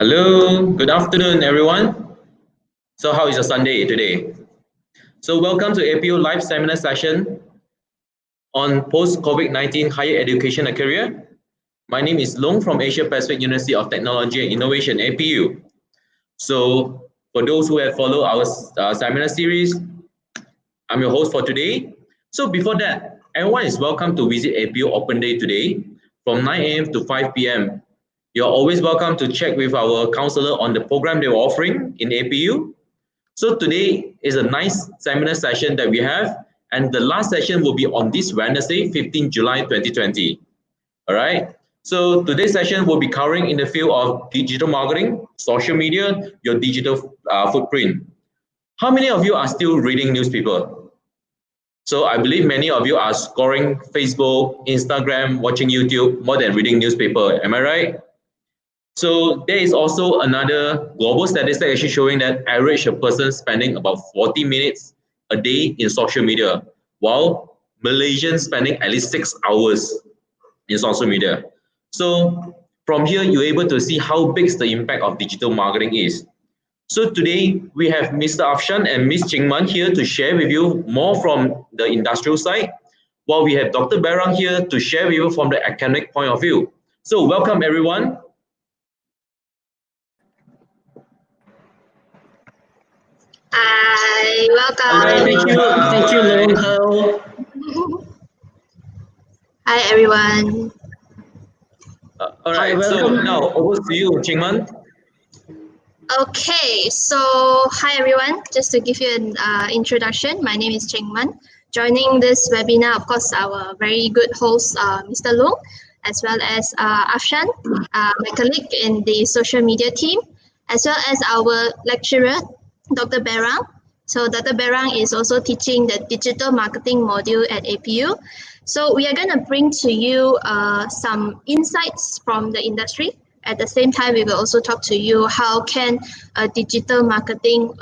Hello, good afternoon, everyone. So, how is your Sunday today? So, welcome to APU live seminar session on post-COVID-19 higher education and career. My name is Long from Asia Pacific University of Technology and Innovation, APU. So, for those who have followed our seminar series, I'm your host for today. So, before that, everyone is welcome to visit APU Open Day today from 9 a.m. to 5 p.m. You're always welcome to check with our counselor on the program they were offering in APU. So today is a nice seminar session that we have, and the last session will be on this Wednesday, 15 July 2020. All right. So today's session will be covering in the field of digital marketing, social media, your digital footprint. How many of you are still reading newspaper? So I believe many of you are scoring Facebook, Instagram, watching YouTube more than reading newspaper. Am I right? So there is also another global statistic actually showing that average a person spending about 40 minutes a day in social media, while Malaysians spending at least 6 hours. in social media. So from here, you're able to see how big the impact of digital marketing is. So today we have Mr. Afshan and Ms. Chingman here to share with you more from the industrial side, while we have Dr. Barang here to share with you from the academic point of view. So welcome everyone. Hi, welcome. Hi, thank you, Long. Hello. Hi, everyone. All right, so now over to you, Chingman. Okay, so hi, everyone. Just to give you an introduction, my name is Cheng Man. Joining this webinar, of course, our very good host, Mr. Long, as well as Afshan, my colleague in the social media team, as well as our lecturer, Dr. Berang. So Dr. Berang is also teaching the digital marketing module at APU. So we are going to bring to you some insights from the industry. At the same time, we will also talk to you how can a digital marketing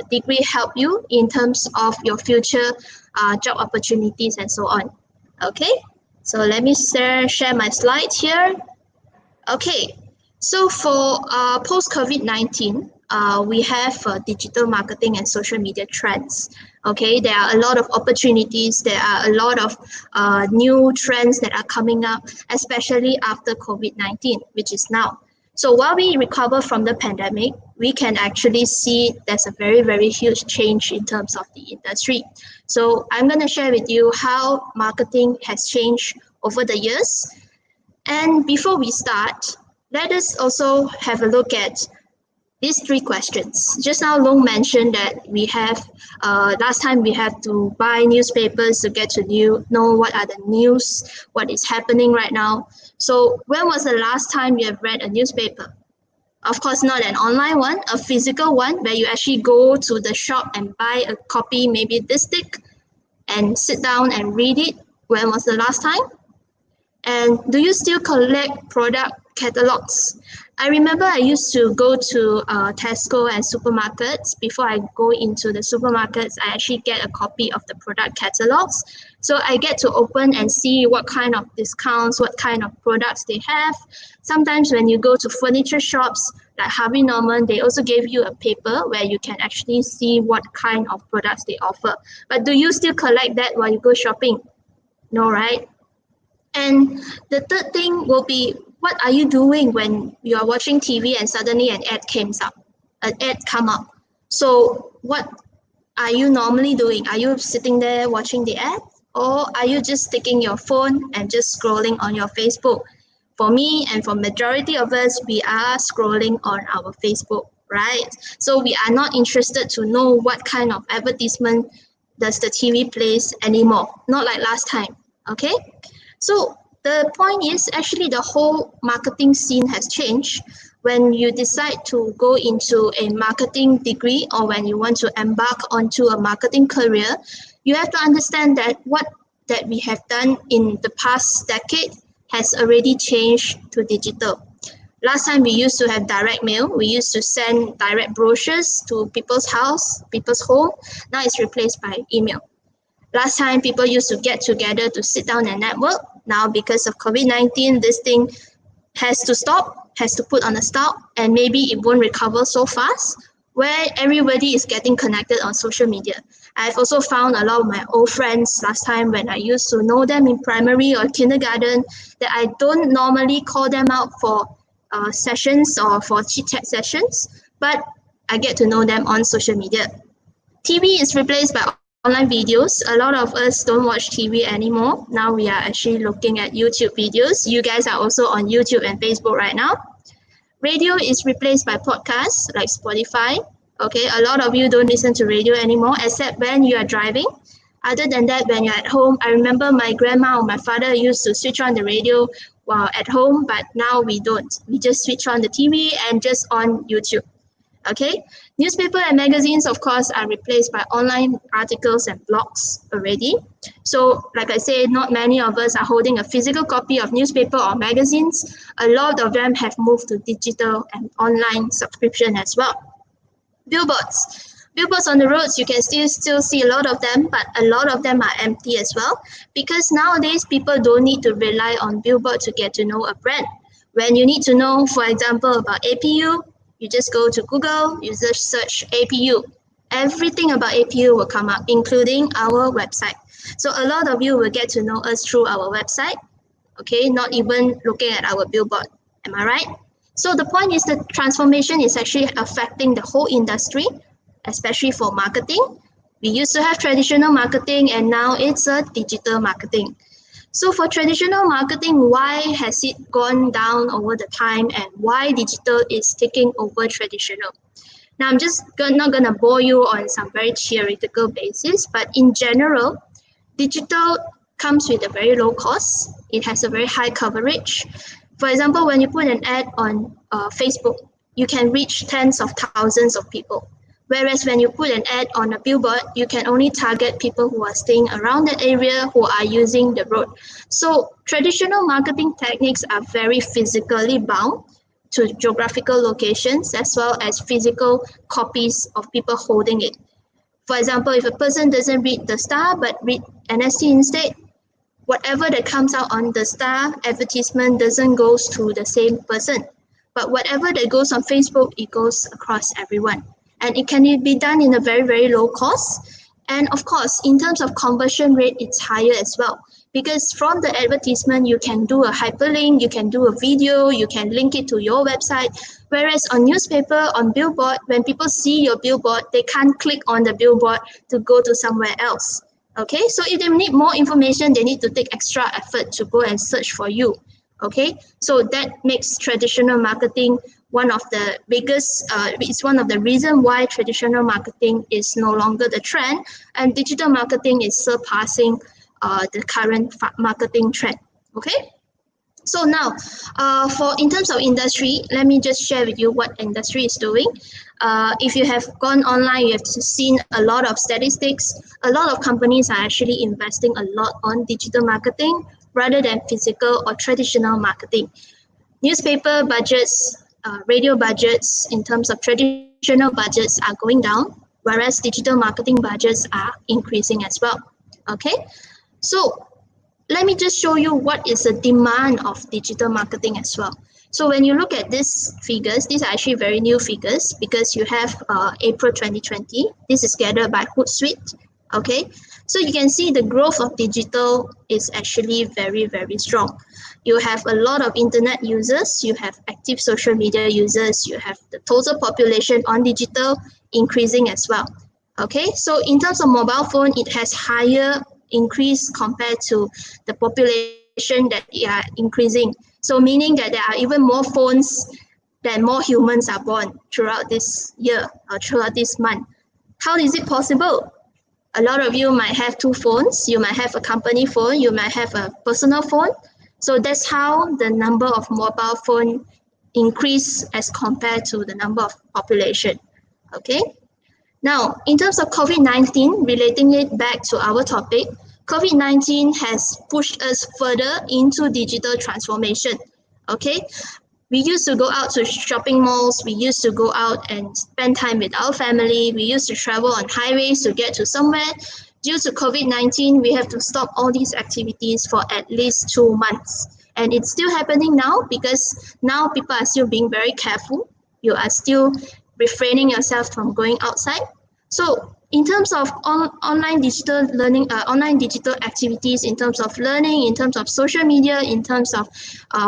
degree help you in terms of your future job opportunities and so on. Okay, so let me share my slides here. Okay, so for post-COVID-19, we have digital marketing and social media trends. Okay, there are a lot of opportunities. There are a lot of new trends that are coming up, especially after COVID-19, which is now. So while we recover from the pandemic, we can actually see there's a very, very huge change in terms of the industry. So I'm going to share with you how marketing has changed over the years. And before we start, let us also have a look at these three questions. Just now, Long mentioned that we have, last time we had to buy newspapers to get to know what are the news, what is happening right now. So when was the last time you have read a newspaper? Of course, not an online one, a physical one where you actually go to the shop and buy a copy, maybe this thick, and sit down and read it. When was the last time? And do you still collect product catalogs? I remember I used to go to Tesco and supermarkets. Before I go into the supermarkets, I actually get a copy of the product catalogs. So I get to open and see what kind of discounts, what kind of products they have. Sometimes when you go to furniture shops like Harvey Norman, they also give you a paper where you can actually see what kind of products they offer. But do you still collect that while you go shopping? No, right? And the third thing will be, what are you doing when you are watching TV and suddenly an ad come up? So what are you normally doing? Are you sitting there watching the ad? Or are you just taking your phone and just scrolling on your Facebook? For me and for majority of us, we are scrolling on our Facebook, right? So we are not interested to know what kind of advertisement does the TV plays anymore. Not like last time, okay? So the point is actually the whole marketing scene has changed. When you decide to go into a marketing degree or when you want to embark onto a marketing career, you have to understand that what that we have done in the past decade has already changed to digital. Last time we used to have direct mail. We used to send direct brochures to people's house, people's home. Now it's replaced by email. Last time, people used to get together to sit down and network. Now, because of COVID-19, this thing has to stop, has to put on a stop, and maybe it won't recover so fast, where everybody is getting connected on social media. I've also found a lot of my old friends last time when I used to know them in primary or kindergarten that I don't normally call them out for sessions or for chit-chat sessions, but I get to know them on social media. TV is replaced by online videos. A lot of us don't watch TV anymore. Now we are actually looking at YouTube videos. You guys are also on YouTube and Facebook right now. Radio is replaced by podcasts like Spotify. Okay, a lot of you don't listen to radio anymore except when you are driving. Other than that, when you're at home, I remember my grandma or my father used to switch on the radio while at home, but now we don't. We just switch on the TV and just on YouTube. Okay, newspaper and magazines, of course, are replaced by online articles and blogs already. So, like I said, not many of us are holding a physical copy of newspaper or magazines. A lot of them have moved to digital and online subscription as well. Billboards. Billboards on the roads, you can still see a lot of them, but a lot of them are empty as well, because nowadays people don't need to rely on billboard to get to know a brand. When you need to know, for example, about APU, you just go to Google, you just search APU. Everything about APU will come up, including our website. So a lot of you will get to know us through our website, okay, not even looking at our billboard. Am I right? So the point is the transformation is actually affecting the whole industry, especially for marketing. We used to have traditional marketing and now it's a digital marketing. So for traditional marketing, why has it gone down over the time and why digital is taking over traditional? Now, I'm just not going to bore you on some very theoretical basis, but in general, digital comes with a very low cost. It has a very high coverage. For example, when you put an ad on Facebook, you can reach tens of thousands of people. Whereas when you put an ad on a billboard, you can only target people who are staying around that area, who are using the road. So traditional marketing techniques are very physically bound to geographical locations as well as physical copies of people holding it. For example, if a person doesn't read the star but read NST instead, whatever that comes out on the star advertisement doesn't go to the same person. But whatever that goes on Facebook, it goes across everyone. And it can be done in a very, very low cost. And of course, in terms of conversion rate, it's higher as well. Because from the advertisement, you can do a hyperlink, you can do a video, you can link it to your website. Whereas on newspaper, on billboard, when people see your billboard, they can't click on the billboard to go to somewhere else. Okay, so if they need more information, they need to take extra effort to go and search for you. Okay, so that makes traditional marketing one of the biggest, it's one of the reasons why traditional marketing is no longer the trend and digital marketing is surpassing the current marketing trend. Okay, so now for in terms of industry, let me just share with you what industry is doing. If you have gone online, you have seen a lot of statistics. A lot of companies are actually investing a lot on digital marketing rather than physical or traditional marketing. Newspaper budgets, radio budgets in terms of traditional budgets are going down, whereas digital marketing budgets are increasing as well. Okay, so let me just show you what is the demand of digital marketing as well. So when you look at these figures, these are actually very new figures because you have April 2020. This is gathered by Hootsuite. Okay, so you can see the growth of digital is actually very, very strong. You have a lot of internet users, you have active social media users, you have the total population on digital increasing as well. Okay, so in terms of mobile phone, it has higher increase compared to the population that are increasing. So meaning that there are even more phones than more humans are born throughout this year or throughout this month. How is it possible? A lot of you might have two phones. You might have a company phone. You might have a personal phone. So that's how the number of mobile phone increase as compared to the number of population. Okay. Now, in terms of COVID-19, relating it back to our topic, COVID-19 has pushed us further into digital transformation. Okay. We used to go out to shopping malls. We used to go out and spend time with our family. We used to travel on highways to get to somewhere. Due to COVID-19, we have to stop all these activities for at least 2 months. And it's still happening now because now people are still being very careful. You are still refraining yourself from going outside. So in terms of online digital learning, online digital activities, in terms of learning, in terms of social media, in terms of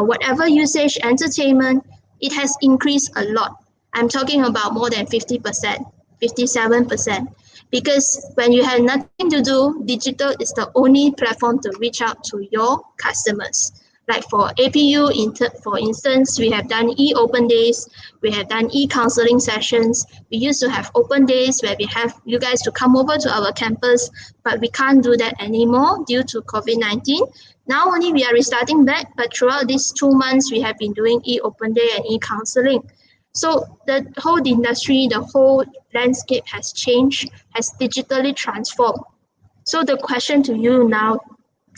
whatever usage, entertainment, it has increased a lot. I'm talking about more than 50%, 57%. Because when you have nothing to do, digital is the only platform to reach out to your customers. Like for APU, for instance, we have done e-open days, we have done e-counseling sessions. We used to have open days where we have you guys to come over to our campus, but we can't do that anymore due to COVID-19. Now only we are restarting back, but throughout these 2 months, we have been doing e-open day and e-counseling. So the whole industry, the whole landscape has changed, has digitally transformed. So the question to you now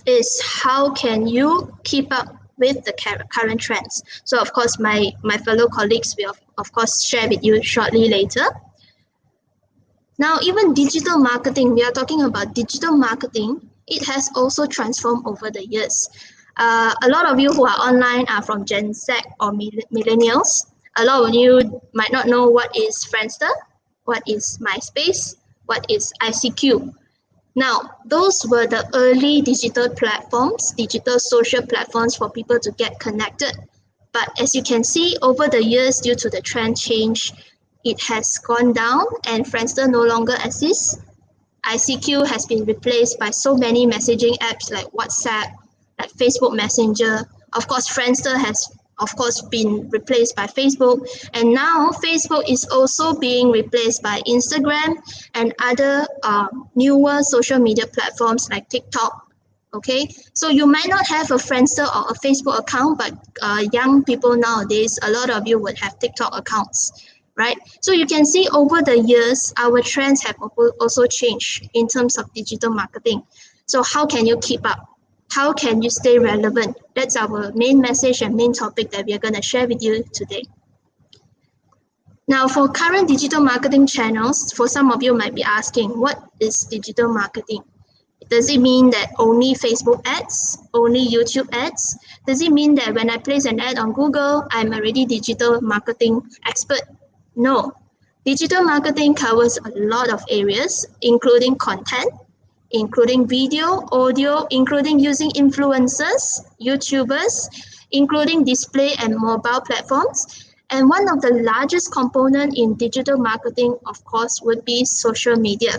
is how can you keep up with the current trends? So of course, my fellow colleagues will of course share with you shortly later. Now, even digital marketing, we are talking about digital marketing, it has also transformed over the years. A lot of you who are online are from Gen Z or millennials. A lot of you might not know what is Friendster, what is Myspace, what is ICQ. Now, those were the early digital platforms, digital social platforms for people to get connected. But as you can see, over the years, due to the trend change, it has gone down and Friendster no longer exists. ICQ has been replaced by so many messaging apps like WhatsApp, like Facebook Messenger. Of course, Friendster has, of course, been replaced by Facebook. And now Facebook is also being replaced by Instagram and other newer social media platforms like TikTok. Okay, so you might not have a Friendster or a Facebook account, but young people nowadays, a lot of you would have TikTok accounts, right? So you can see over the years, our trends have also changed in terms of digital marketing. So how can you keep up? How can you stay relevant? That's our main message and main topic that we are going to share with you today. Now, for current digital marketing channels, for some of you might be asking, what is digital marketing? Does it mean that only Facebook ads, only YouTube ads? Does it mean that when I place an ad on Google, I'm already digital marketing expert? No. Digital marketing covers a lot of areas, including content, including video, audio, including using influencers, YouTubers, including display and mobile platforms. And one of the largest components in digital marketing, of course, would be social media.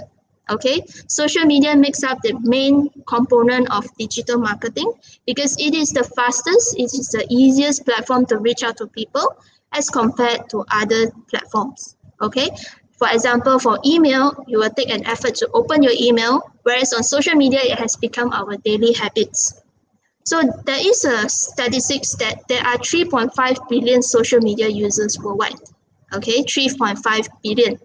Okay, social media makes up the main component of digital marketing because it is the fastest, it is the easiest platform to reach out to people as compared to other platforms. Okay, for example, for email, you will take an effort to open your email, whereas on social media, it has become our daily habits. So there is a statistics that there are 3.5 billion social media users worldwide. Okay, 3.5 billion.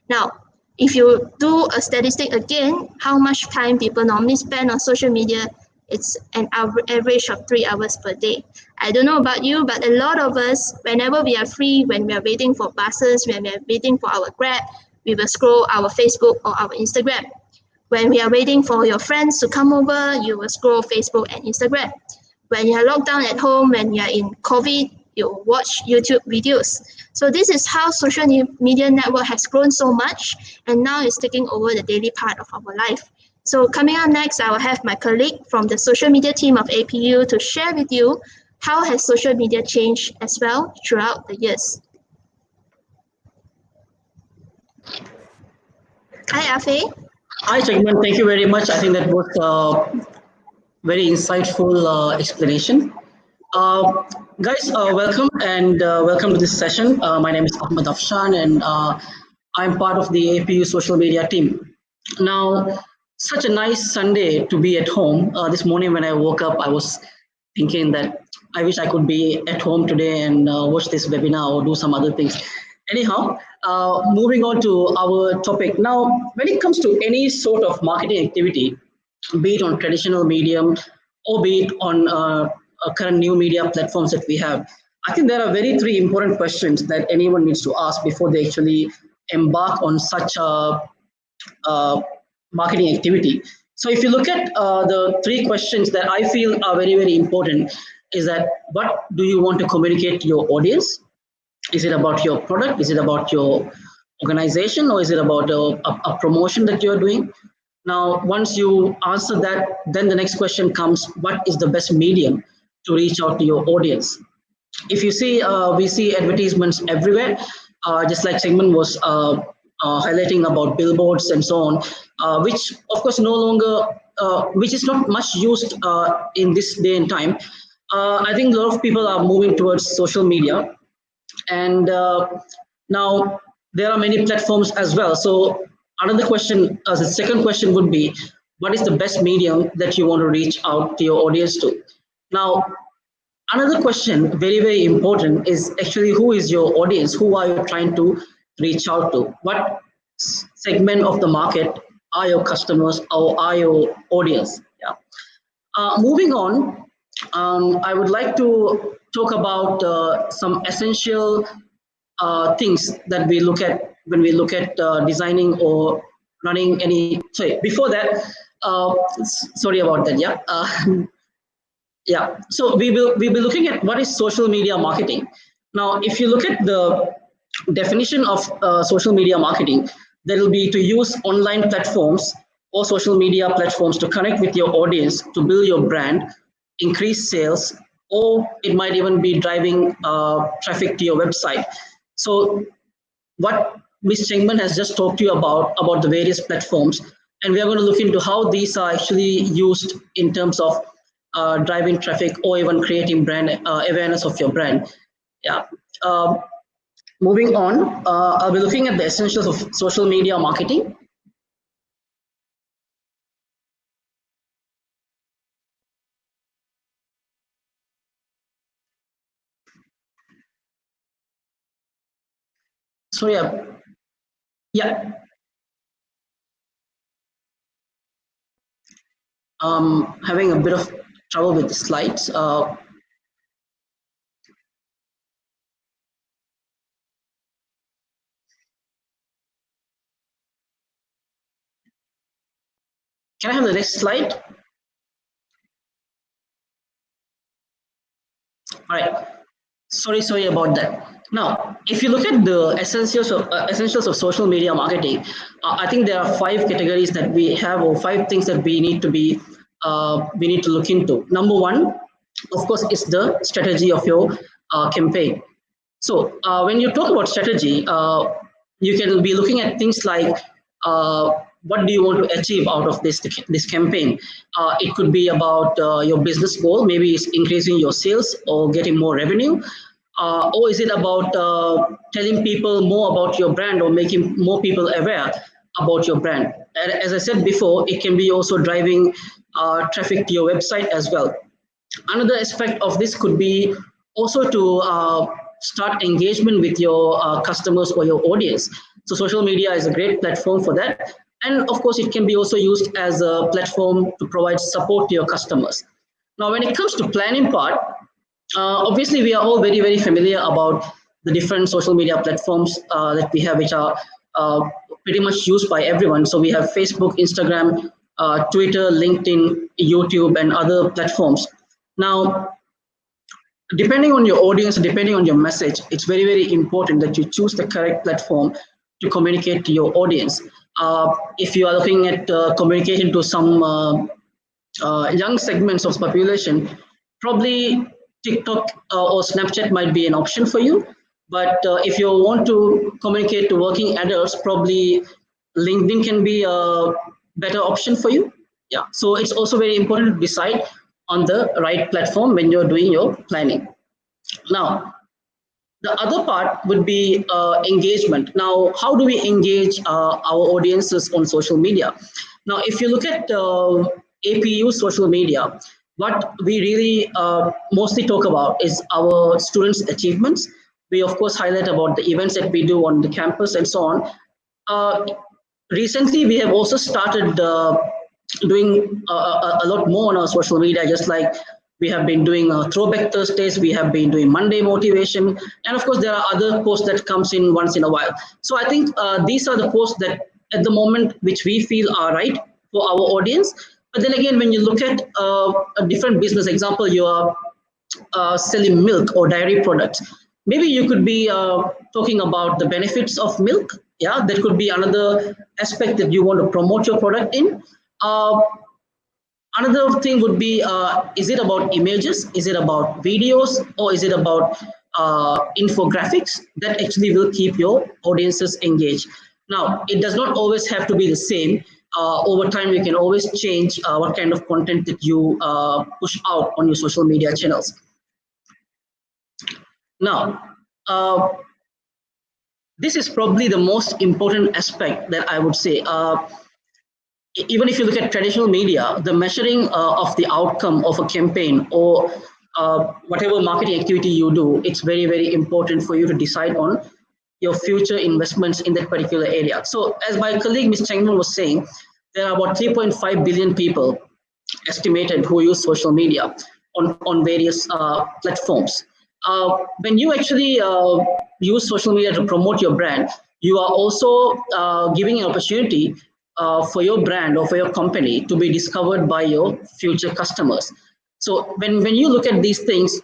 Now, if you do a statistic again, how much time people normally spend on social media, it's an average of 3 hours per day. I don't know about you, but a lot of us, whenever we are free, when we are waiting for buses, when we are waiting for our Grab, we will scroll our Facebook or our Instagram. When we are waiting for your friends to come over, you will scroll Facebook and Instagram. When you are locked down at home, when you are in COVID, you watch YouTube videos. So this is how social media network has grown so much, and now it's taking over the daily part of our life. So coming up next, I will have my colleague from the social media team of APU to share with you how has social media changed as well throughout the years. Hi, Afe. Hi, Chegman. Thank you very much. I think that was a very insightful explanation. Guys, welcome and welcome to this session. My name is Ahmed Afshan and I'm part of the APU social media team. Now, such a nice Sunday to be at home. This morning when I woke up, I was thinking that I wish I could be at home today and watch this webinar or do some other things. Anyhow, moving on to our topic. Now, when it comes to any sort of marketing activity, be it on traditional medium or be it on current new media platforms that we have, I think there are three important questions that anyone needs to ask before they actually embark on such a marketing activity. So if you look at the three questions that I feel are very important, is that what do you want to communicate to your audience? Is it about your product? Is it about your organization? Or is it about a promotion that you're doing? Now, once you answer that, then the next question comes, what is the best medium to reach out to your audience? If you see, we see advertisements everywhere, just like Segment was highlighting about billboards and so on, which of course no longer, which is not much used in this day and time. I think a lot of people are moving towards social media. And now there are many platforms as well. So another question, the second question would be, what is the best medium that you want to reach out to your audience to? Now, another question, very important, is actually who is your audience? Who are you trying to reach out to? What segment of the market are your customers or are your audience? Yeah. Moving on, I would like to talk about some essential things that we look at when we look at designing or running any. Sorry, before that, sorry about that. Yeah. Yeah, so we'll be looking at what is social media marketing. Now, if you look at the definition of social media marketing, that will be to use online platforms or social media platforms to connect with your audience, to build your brand, increase sales, or it might even be driving traffic to your website. So what Ms. Chengman has just talked to you about the various platforms, and we are going to look into how these are actually used in terms of driving traffic or even creating brand awareness of your brand. Yeah. Moving on, I'll be looking at the essentials of social media marketing. Sorry, yeah. Having a bit of trouble with the slides. Can I have the next slide? All right. Sorry about that. Now, if you look at the essentials of social media marketing, I think there are 5 categories that we have, or 5 things that we need to look into. Number 1, of course, is the strategy of your campaign. So when you talk about strategy, you can be looking at things like what do you want to achieve out of this campaign. It could be about your business goal, maybe it's increasing your sales or getting more revenue, or is it about telling people more about your brand or making more people aware about your brand. And as I said before, it can be also driving traffic to your website as well. Another aspect of this could be also to start engagement with your customers or your audience. So social media is a great platform for that. And of course, it can be also used as a platform to provide support to your customers. Now, when it comes to planning part, obviously we are all very familiar about the different social media platforms that we have, which are pretty much used by everyone. So we have Facebook, Instagram, Twitter, LinkedIn, YouTube, and other platforms. Now, depending on your audience, depending on your message, it's very important that you choose the correct platform to communicate to your audience. If you are looking at communicating to some young segments of population, probably TikTok or Snapchat might be an option for you. But if you want to communicate to working adults, probably LinkedIn can be a better option for you. Yeah. So it's also very important to decide on the right platform when you're doing your planning. Now, the other part would be engagement. Now, how do we engage our audiences on social media? Now, if you look at APU social media, what we really mostly talk about is our students' achievements. We, of course, highlight about the events that we do on the campus and so on. Recently, we have also started doing a lot more on our social media, just like we have been doing Throwback Thursdays, we have been doing Monday Motivation, and of course, there are other posts that comes in once in a while. So I think these are the posts that at the moment which we feel are right for our audience. But then again, when you look at a different business, example, you are selling milk or dairy products, maybe you could be talking about the benefits of milk. Yeah, that could be another aspect that you want to promote your product in. Another thing would be, is it about images? Is it about videos? Or is it about infographics that actually will keep your audiences engaged? Now, it does not always have to be the same. Over time, you can always change what kind of content that you push out on your social media channels. Now, this is probably the most important aspect that I would say. Even if you look at traditional media, the measuring of the outcome of a campaign or whatever marketing activity you do, it's very important for you to decide on your future investments in that particular area. So as my colleague Ms. Chengman was saying, there are about 3.5 billion people estimated who use social media on various platforms. When you actually use social media to promote your brand, you are also giving an opportunity for your brand or for your company to be discovered by your future customers. So when you look at these things,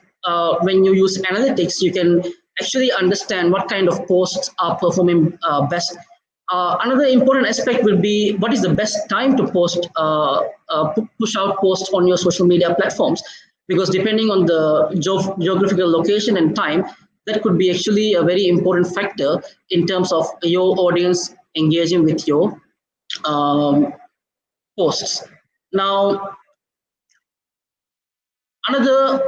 when you use analytics, you can actually understand what kind of posts are performing best. Another important aspect will be what is the best time to post, push out posts on your social media platforms, because depending on the geographical location and time, that could be actually a very important factor in terms of your audience engaging with your um, posts. Now, another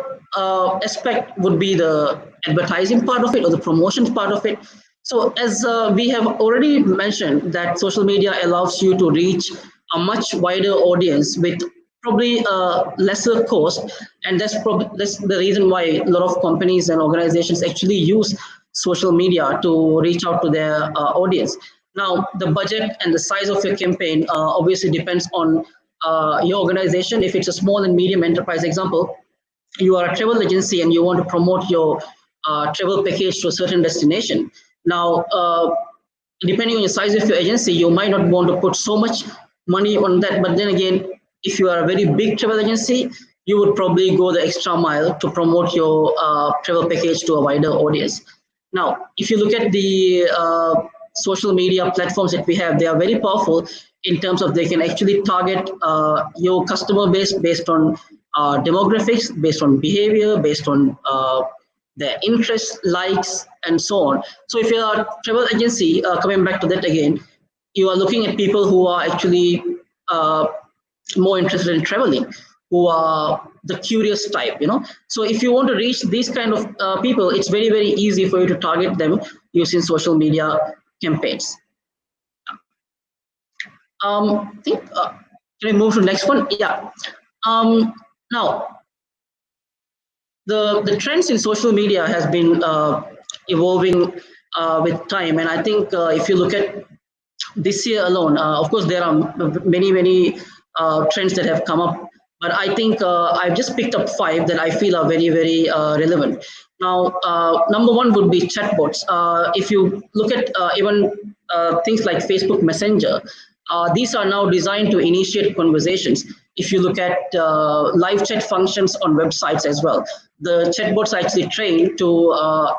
aspect would be the advertising part of it or the promotions part of it. So as we have already mentioned that social media allows you to reach a much wider audience with probably a lesser cost, and that's the reason why a lot of companies and organizations actually use social media to reach out to their audience. Now, the budget and the size of your campaign obviously depends on your organization. If it's a small and medium enterprise, example, you are a travel agency and you want to promote your travel package to a certain destination. Now, depending on the size of your agency, you might not want to put so much money on that. But then again, if you are a very big travel agency, you would probably go the extra mile to promote your travel package to a wider audience. Now, if you look at the social media platforms that we have, they are very powerful in terms of they can actually target your customer base based on demographics, based on behavior, based on their interests, likes, and so on. So if you are a travel agency, coming back to that again, you are looking at people who are actually more interested in traveling, who are the curious type, So if you want to reach these kind of people, it's very, very easy for you to target them using social media campaigns. I think, can we move to the next one? Yeah. Now, the trends in social media has been evolving with time, and I think if you look at this year alone, of course there are many trends that have come up, but I think I've just picked up 5 that I feel are very, very relevant. Now, number 1 would be chatbots. If you look at even things like Facebook Messenger, these are now designed to initiate conversations. If you look at live chat functions on websites as well, the chatbots are actually trained to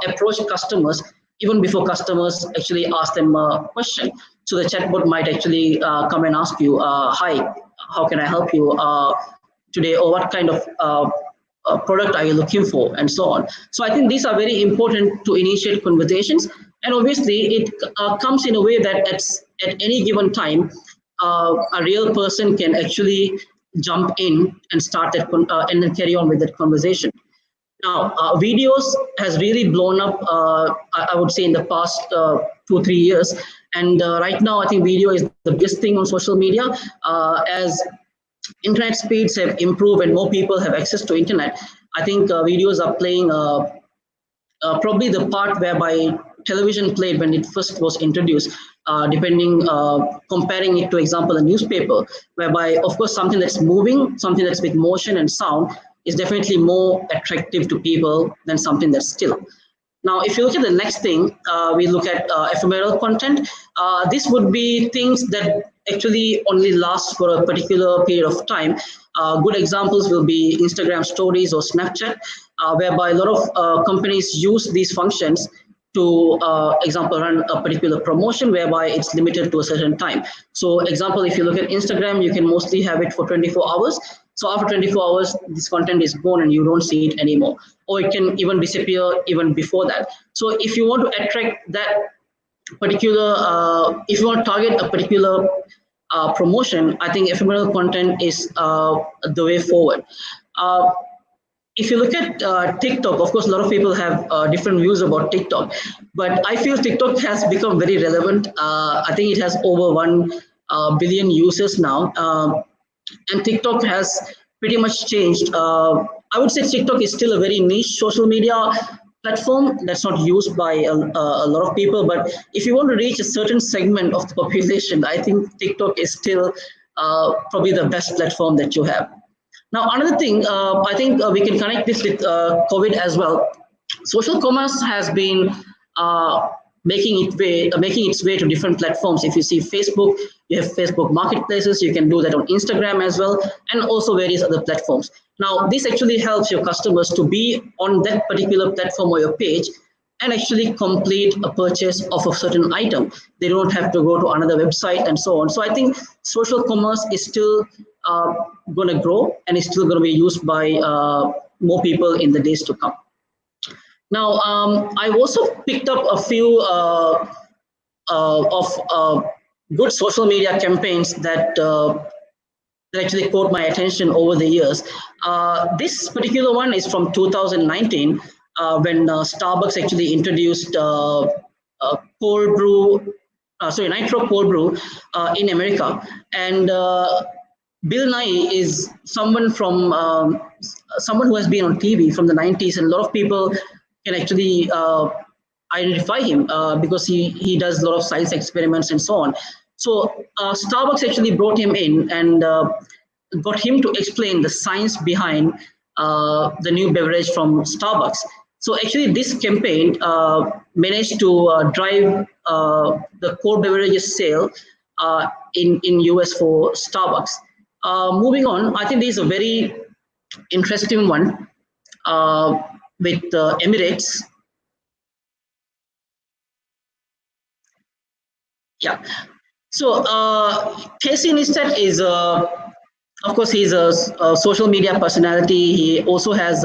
approach customers even before customers actually ask them a question. So the chatbot might actually come and ask you, hi, how can I help you today, or what kind of product are you looking for, and so on. So I think these are very important to initiate conversations, and obviously it comes in a way that at any given time, a real person can actually jump in and start that and then carry on with that conversation. Now, videos has really blown up, I would say, in the past 2-3 years. And right now, I think video is the biggest thing on social media. As internet speeds have improved and more people have access to internet, I think videos are playing probably the part whereby television played when it first was introduced, comparing it to, example, a newspaper, whereby, of course, something that's moving, something that's with motion and sound is definitely more attractive to people than something that's still. Now, if you look at the next thing, we look at ephemeral content. This would be things that actually only last for a particular period of time. Good examples will be Instagram stories or Snapchat, whereby a lot of companies use these functions to, example, run a particular promotion whereby it's limited to a certain time. So, example, if you look at Instagram, you can mostly have it for 24 hours. So after 24 hours, this content is gone and you don't see it anymore. Or it can even disappear even before that. So if you want to attract that particular, if you want to target a particular promotion, I think ephemeral content is the way forward. If you look at TikTok, of course, a lot of people have different views about TikTok, but I feel TikTok has become very relevant. I think it has over 1 billion users now. And TikTok has pretty much changed. I would say TikTok is still a very niche social media platform that's not used by a lot of people. But if you want to reach a certain segment of the population, I think TikTok is still probably the best platform that you have. Now, another thing, I think we can connect this with COVID as well. Social commerce has been making its way to different platforms. If you see Facebook, you have Facebook marketplaces. You can do that on Instagram as well, and also various other platforms. Now, this actually helps your customers to be on that particular platform or your page and actually complete a purchase of a certain item. They don't have to go to another website and so on. So I think social commerce is still going to grow and is still going to be used by more people in the days to come. Now, I've also picked up a few of good social media campaigns that actually caught my attention over the years. This particular one is from 2019 when Starbucks actually introduced cold brew, nitro cold brew in America. And Bill Nye is someone from someone who has been on TV from the 90s, and a lot of people can actually identify him because he does a lot of science experiments and so on. So Starbucks actually brought him in and got him to explain the science behind the new beverage from Starbucks. So actually this campaign managed to drive the cold beverages sale in US for Starbucks. Moving on, I think this is a very interesting one with Emirates. Yeah. So Casey Neistat is, of course, he's a social media personality. He also has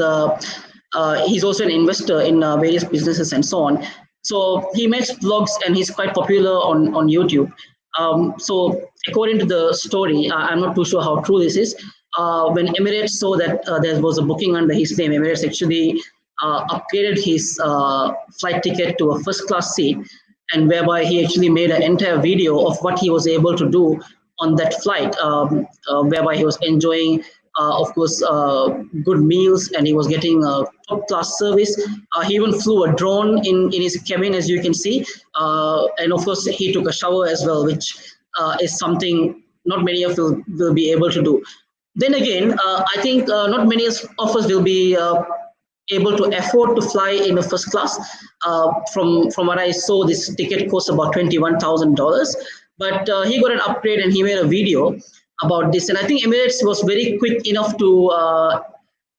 he's also an investor in various businesses and so on. So he makes vlogs and he's quite popular on YouTube. So according to the story, I'm not too sure how true this is. When Emirates saw that there was a booking under his name, Emirates actually upgraded his flight ticket to a first class seat, and whereby he actually made an entire video of what he was able to do on that flight, whereby he was enjoying, of course, good meals, and he was getting top class service. He even flew a drone in his cabin, as you can see, and of course he took a shower as well, which is something not many of us will be able to do. Then again, I think not many of us will be able to afford to fly in a first class. From what I saw, this ticket costs about $21,000. But he got an upgrade and he made a video about this. And I think Emirates was very quick enough to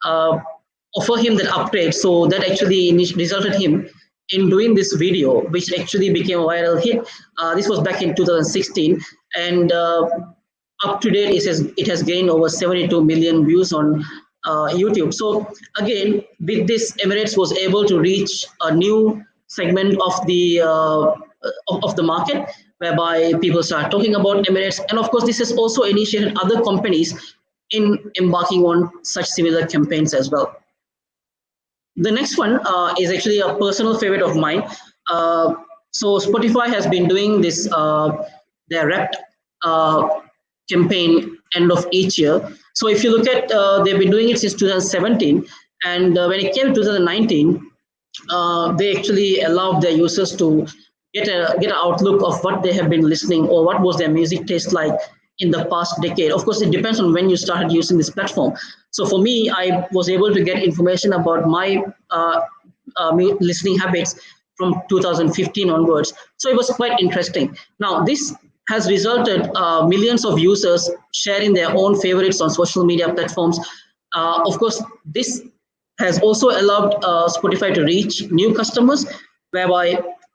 offer him that upgrade. So that actually resulted him in doing this video, which actually became a viral hit. This was back in 2016. And up to date, it has gained over 72 million views on YouTube. So again, with this, Emirates was able to reach a new segment of the market, whereby people start talking about Emirates. And of course, this has also initiated other companies in embarking on such similar campaigns as well. The next one is actually a personal favorite of mine. So Spotify has been doing this their Wrapped campaign end of each year. So if you look at, they've been doing it since 2017, and when it came to 2019, they actually allowed their users to get an outlook of what they have been listening or what was their music taste like in the past decade. Of course, it depends on when you started using this platform. So for me, I was able to get information about my listening habits from 2015 onwards. So it was quite interesting. Now, this has resulted millions of users sharing their own favorites on social media platforms. Of course, this has also allowed Spotify to reach new customers, whereby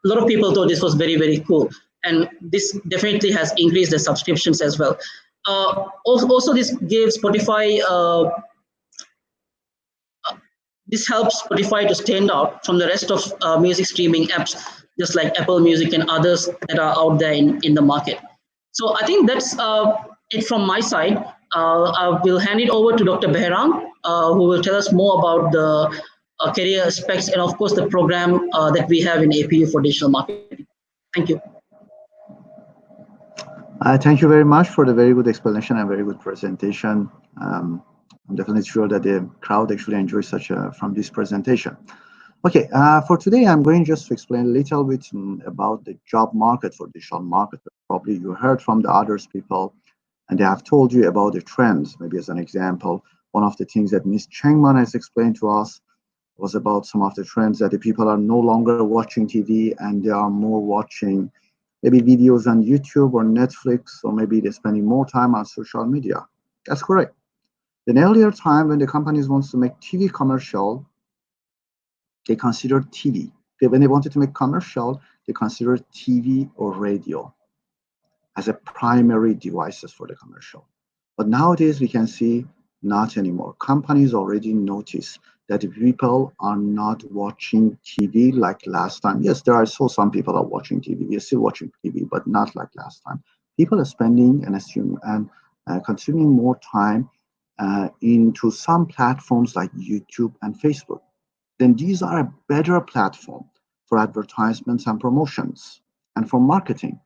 a lot of people thought this was very, very cool. And this definitely has increased the subscriptions as well. Also, this gives Spotify, this helps Spotify to stand out from the rest of music streaming apps, just like Apple Music and others that are out there in the market. So I think that's it from my side. I will hand it over to Dr. Behrang, who will tell us more about the career aspects and of course the program that we have in APU for digital marketing. Thank you. Thank you very much for the very good explanation and very good presentation. I'm definitely sure that the crowd actually enjoys from this presentation. Okay, for today, I'm going just to explain a little bit about the job market for digital marketers. Probably you heard from the others people, and they have told you about the trends. Maybe as an example, one of the things that Ms. Chengman has explained to us was about some of the trends that the people are no longer watching TV and they are more watching maybe videos on YouTube or Netflix, or maybe they're spending more time on social media. That's correct. In earlier time, when the companies wants to make TV commercial, they considered TV. When they wanted to make commercial, they considered TV or radio as a primary devices for the commercial. But nowadays we can see not anymore. Companies already notice that the people are not watching TV like last time. Yes, there are still some people are watching TV. We are still watching TV, but not like last time. People are spending and consuming more time into some platforms like YouTube and Facebook. Then these are a better platform for advertisements and promotions and for marketing.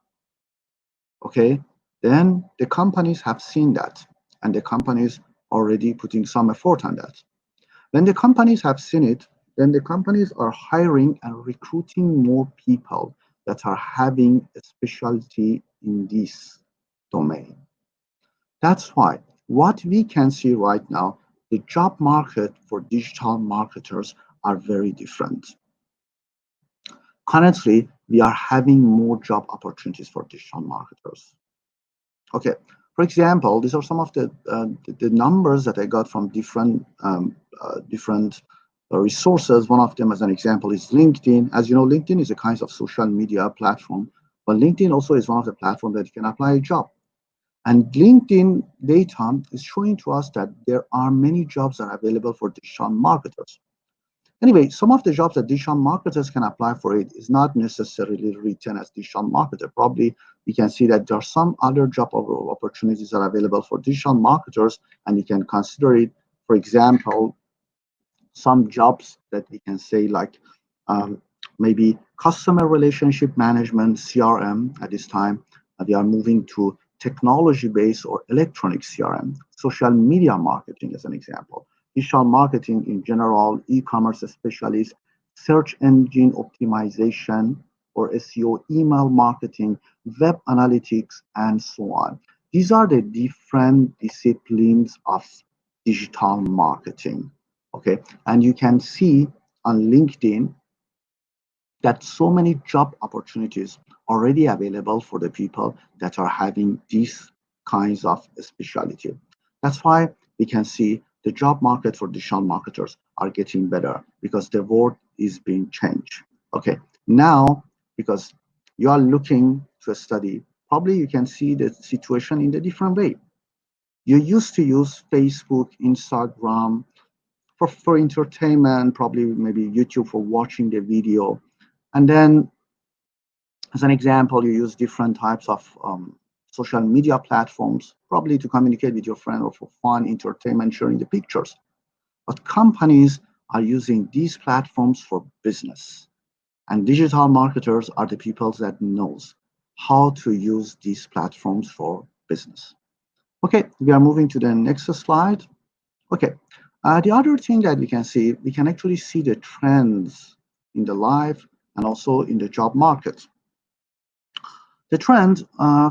Okay, then the companies have seen that, and the companies already putting some effort on that. When the companies have seen it, then the companies are hiring and recruiting more people that are having a specialty in this domain. That's why what we can see right now, the job market for digital marketers are very different. Currently, we are having more job opportunities for digital marketers. Okay, for example, these are some of the numbers that I got from different resources. One of them, as an example, is LinkedIn. As you know, LinkedIn is a kind of social media platform, but LinkedIn also is one of the platforms that you can apply a job. And LinkedIn data is showing to us that there are many jobs that are available for digital marketers. Anyway, some of the jobs that digital marketers can apply for it is not necessarily written as digital marketer. Probably we can see that there are some other job opportunities that are available for digital marketers, and you can consider it, for example, some jobs that we can say like maybe customer relationship management, CRM at this time. They are moving to technology-based or electronic CRM, social media marketing as an example. Digital marketing in general, e-commerce specialist, search engine optimization or SEO, email marketing, web analytics, and so on. These are the different disciplines of digital marketing, okay? And you can see on LinkedIn that so many job opportunities already available for the people that are having these kinds of specialty. That's why we can see the job market for digital marketers are getting better because the world is being changed. Okay, now because you are looking to a study, probably you can see the situation in a different way. You used to use Facebook, Instagram for entertainment, probably maybe YouTube for watching the video. And then as an example, you use different types of social media platforms, probably to communicate with your friend or for fun, entertainment, sharing the pictures. But companies are using these platforms for business. And digital marketers are the people that knows how to use these platforms for business. Okay, we are moving to the next slide. Okay, the other thing that we can actually see the trends in the life and also in the job market. The trend,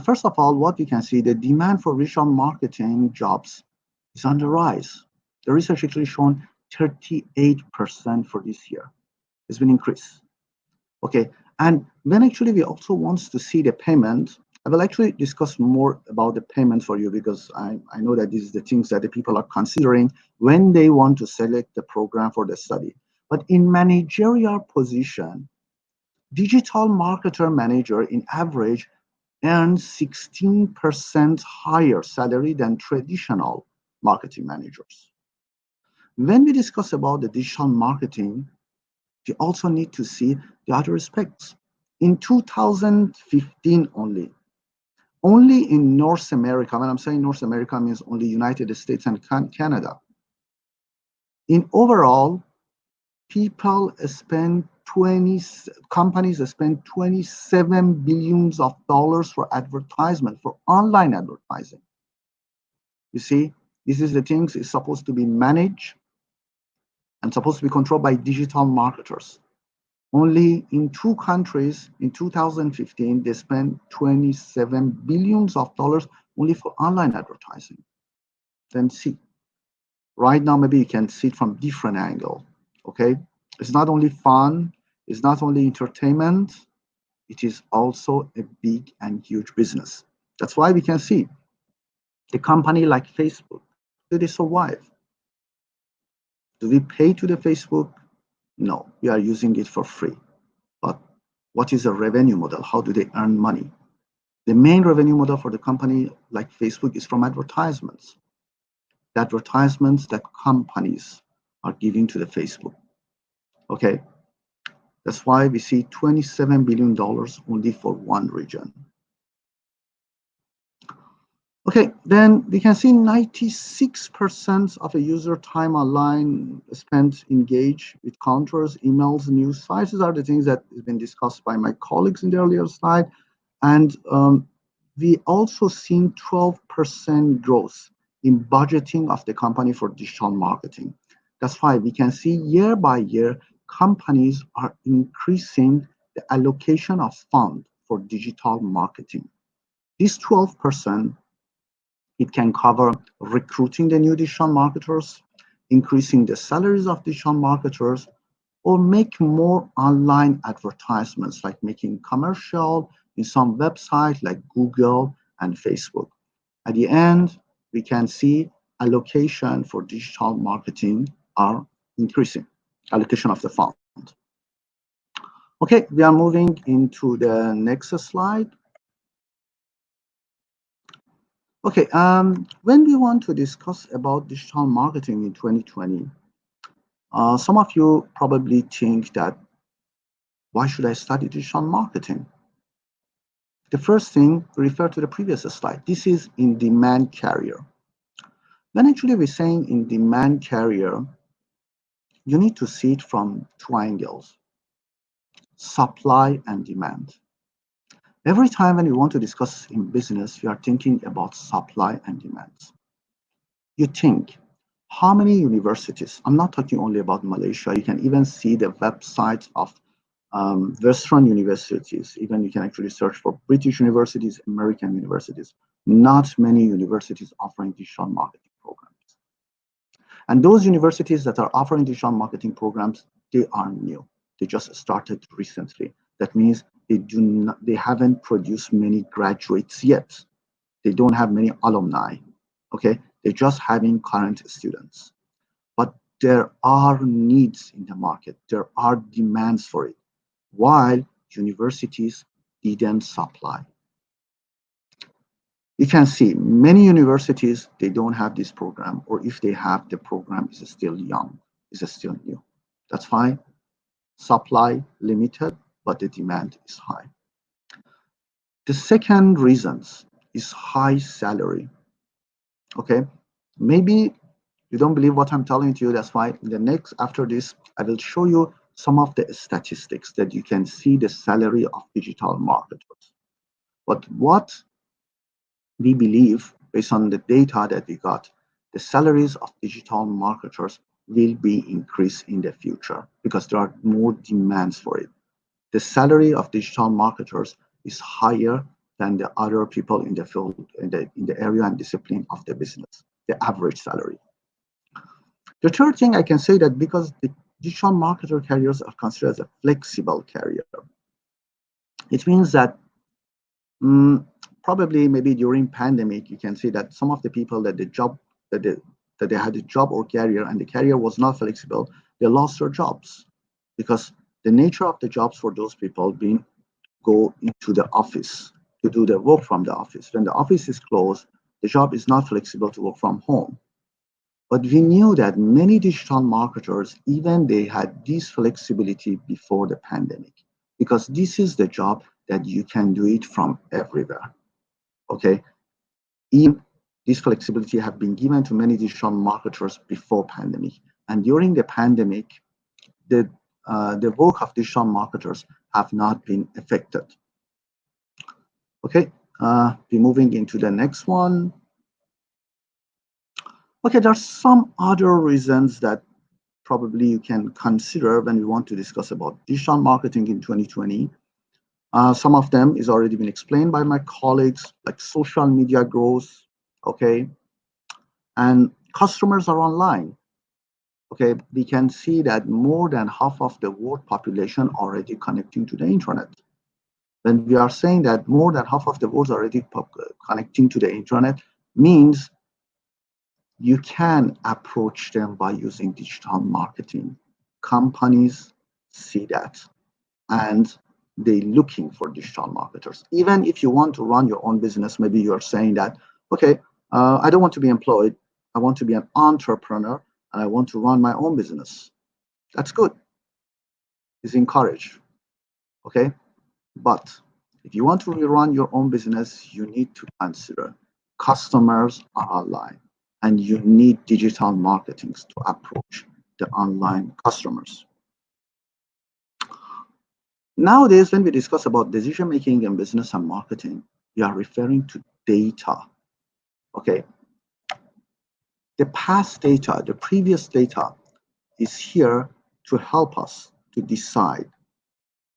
first of all, what we can see, the demand for digital marketing jobs is on the rise. The research actually shown 38% for this year. It's been increased. Okay, and when actually we also want to see the payment, I will actually discuss more about the payment for you because I know that this is the things that the people are considering when they want to select the program for the study. But in managerial position, digital marketer manager in average earns 16% higher salary than traditional marketing managers. When we discuss about the digital marketing, we also need to see the other aspects. In 2015 only in North America, when I'm saying North America means only United States and Canada. In overall, companies spend $27 billion for advertisement, for online advertising. You see, this is the things is supposed to be managed and supposed to be controlled by digital marketers. Only in 2 countries in 2015, they spent $27 billion only for online advertising. Then see, right now, maybe you can see it from different angle, okay? It's not only fun, it's not only entertainment, it is also a big and huge business. That's why we can see a company like Facebook, how do they survive? Do we pay to the Facebook? No, we are using it for free. But what is the revenue model? How do they earn money? The main revenue model for the company like Facebook is from advertisements. The advertisements that companies are giving to the Facebook. Okay, that's why we see $27 billion only for one region. Okay, then we can see 96% of a user time online spent engaged with counters, emails, news sites. These are the things that have been discussed by my colleagues in the earlier slide. And we also seen 12% growth in budgeting of the company for digital marketing. That's why we can see year by year, companies are increasing the allocation of fund for digital marketing. This 12%, it can cover recruiting the new digital marketers, increasing the salaries of digital marketers, or make more online advertisements, like making commercial in some websites like Google and Facebook. At the end, we can see allocation for digital marketing are increasing, allocation of the fund. Okay, we are moving into the next slide. Okay, when we want to discuss about digital marketing in 2020, some of you probably think that, why should I study digital marketing? The first thing, refer to the previous slide. This is in-demand carrier. When actually we're saying in-demand carrier, you need to see it from two angles, supply and demand. Every time when you want to discuss in business, you are thinking about supply and demand. You think, how many universities? I'm not talking only about Malaysia. You can even see the websites of Western universities. Even you can actually search for British universities, American universities. Not many universities offering digital marketing programs. And those universities that are offering digital marketing programs, they are new. They just started recently. That means they haven't produced many graduates yet. They don't have many alumni. Okay, they're just having current students. But there are needs in the market. There are demands for it, while universities didn't supply. You can see many universities, they don't have this program, or if they have, the program is still young, is still new. That's fine. Supply limited, but the demand is high. The second reason is high salary. Okay, maybe you don't believe what I'm telling you. That's why in the next, after this, I will show you some of the statistics that you can see the salary of digital marketers. But what we believe, based on the data that we got, the salaries of digital marketers will be increased in the future because there are more demands for it. The salary of digital marketers is higher than the other people in the field, in the area and discipline of the business, the average salary. The third thing I can say that because the digital marketer carriers are considered as a flexible carrier, it means that probably maybe during pandemic, you can see that some of the people that they had a job or career and the career was not flexible, they lost their jobs because the nature of the jobs for those people being go into the office to do the work from the office. When the office is closed, the job is not flexible to work from home. But we knew that many digital marketers, even they had this flexibility before the pandemic, because this is the job that you can do it from everywhere. Okay, even this flexibility have been given to many digital marketers before pandemic, and during the pandemic, the work of digital marketers have not been affected. Okay, we're moving into the next one. Okay, there are some other reasons that probably you can consider when we want to discuss about digital marketing in 2020. Some of them is already been explained by my colleagues, like social media growth, okay? And customers are online, okay, we can see that more than half of the world population already connecting to the internet. When we are saying that more than half of the world already connecting to the internet, means you can approach them by using digital marketing. Companies see that, and they're looking for digital marketers. Even if you want to run your own business, maybe you're saying that, okay, I don't want to be employed. I want to be an entrepreneur, and I want to run my own business. That's good. It's encouraged. Okay. But if you want to run your own business, you need to consider customers are online, and you need digital marketing to approach the online customers. Nowadays, when we discuss about decision making in business and marketing, we are referring to data. Okay. The past data, the previous data is here to help us to decide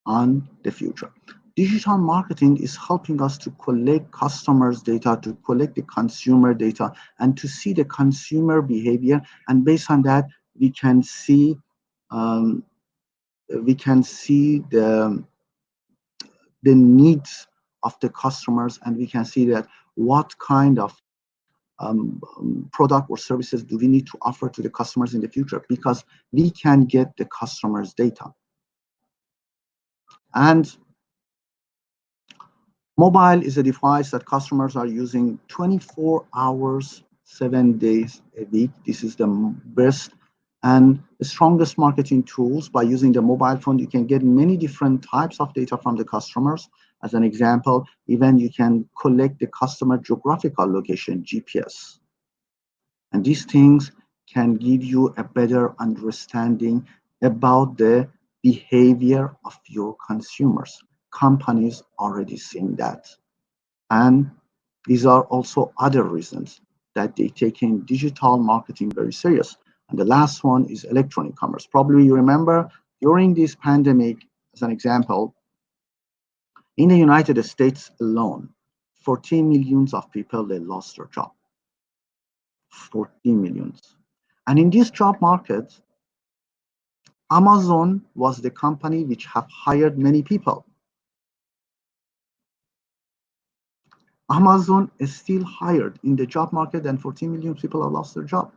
on the future. Digital marketing is helping us to collect customers' data, to collect the consumer data, and to see the consumer behavior. And based on that, we can see the needs of the customers, and we can see that what kind of product or services do we need to offer to the customers in the future, because we can get the customers' data. And mobile is a device that customers are using 24 hours, 7 days a week. This is the best and the strongest marketing tools. By using the mobile phone, you can get many different types of data from the customers. As an example, even you can collect the customer geographical location, GPS. And these things can give you a better understanding about the behavior of your consumers. Companies already seeing that. And these are also other reasons that they take in digital marketing very serious. And the last one is electronic commerce. Probably you remember during this pandemic, as an example, in the United States alone, 14 millions of people, they lost their job. 14 millions. And in this job market, Amazon was the company which have hired many people. Amazon is still hired in the job market, and 14 million people have lost their job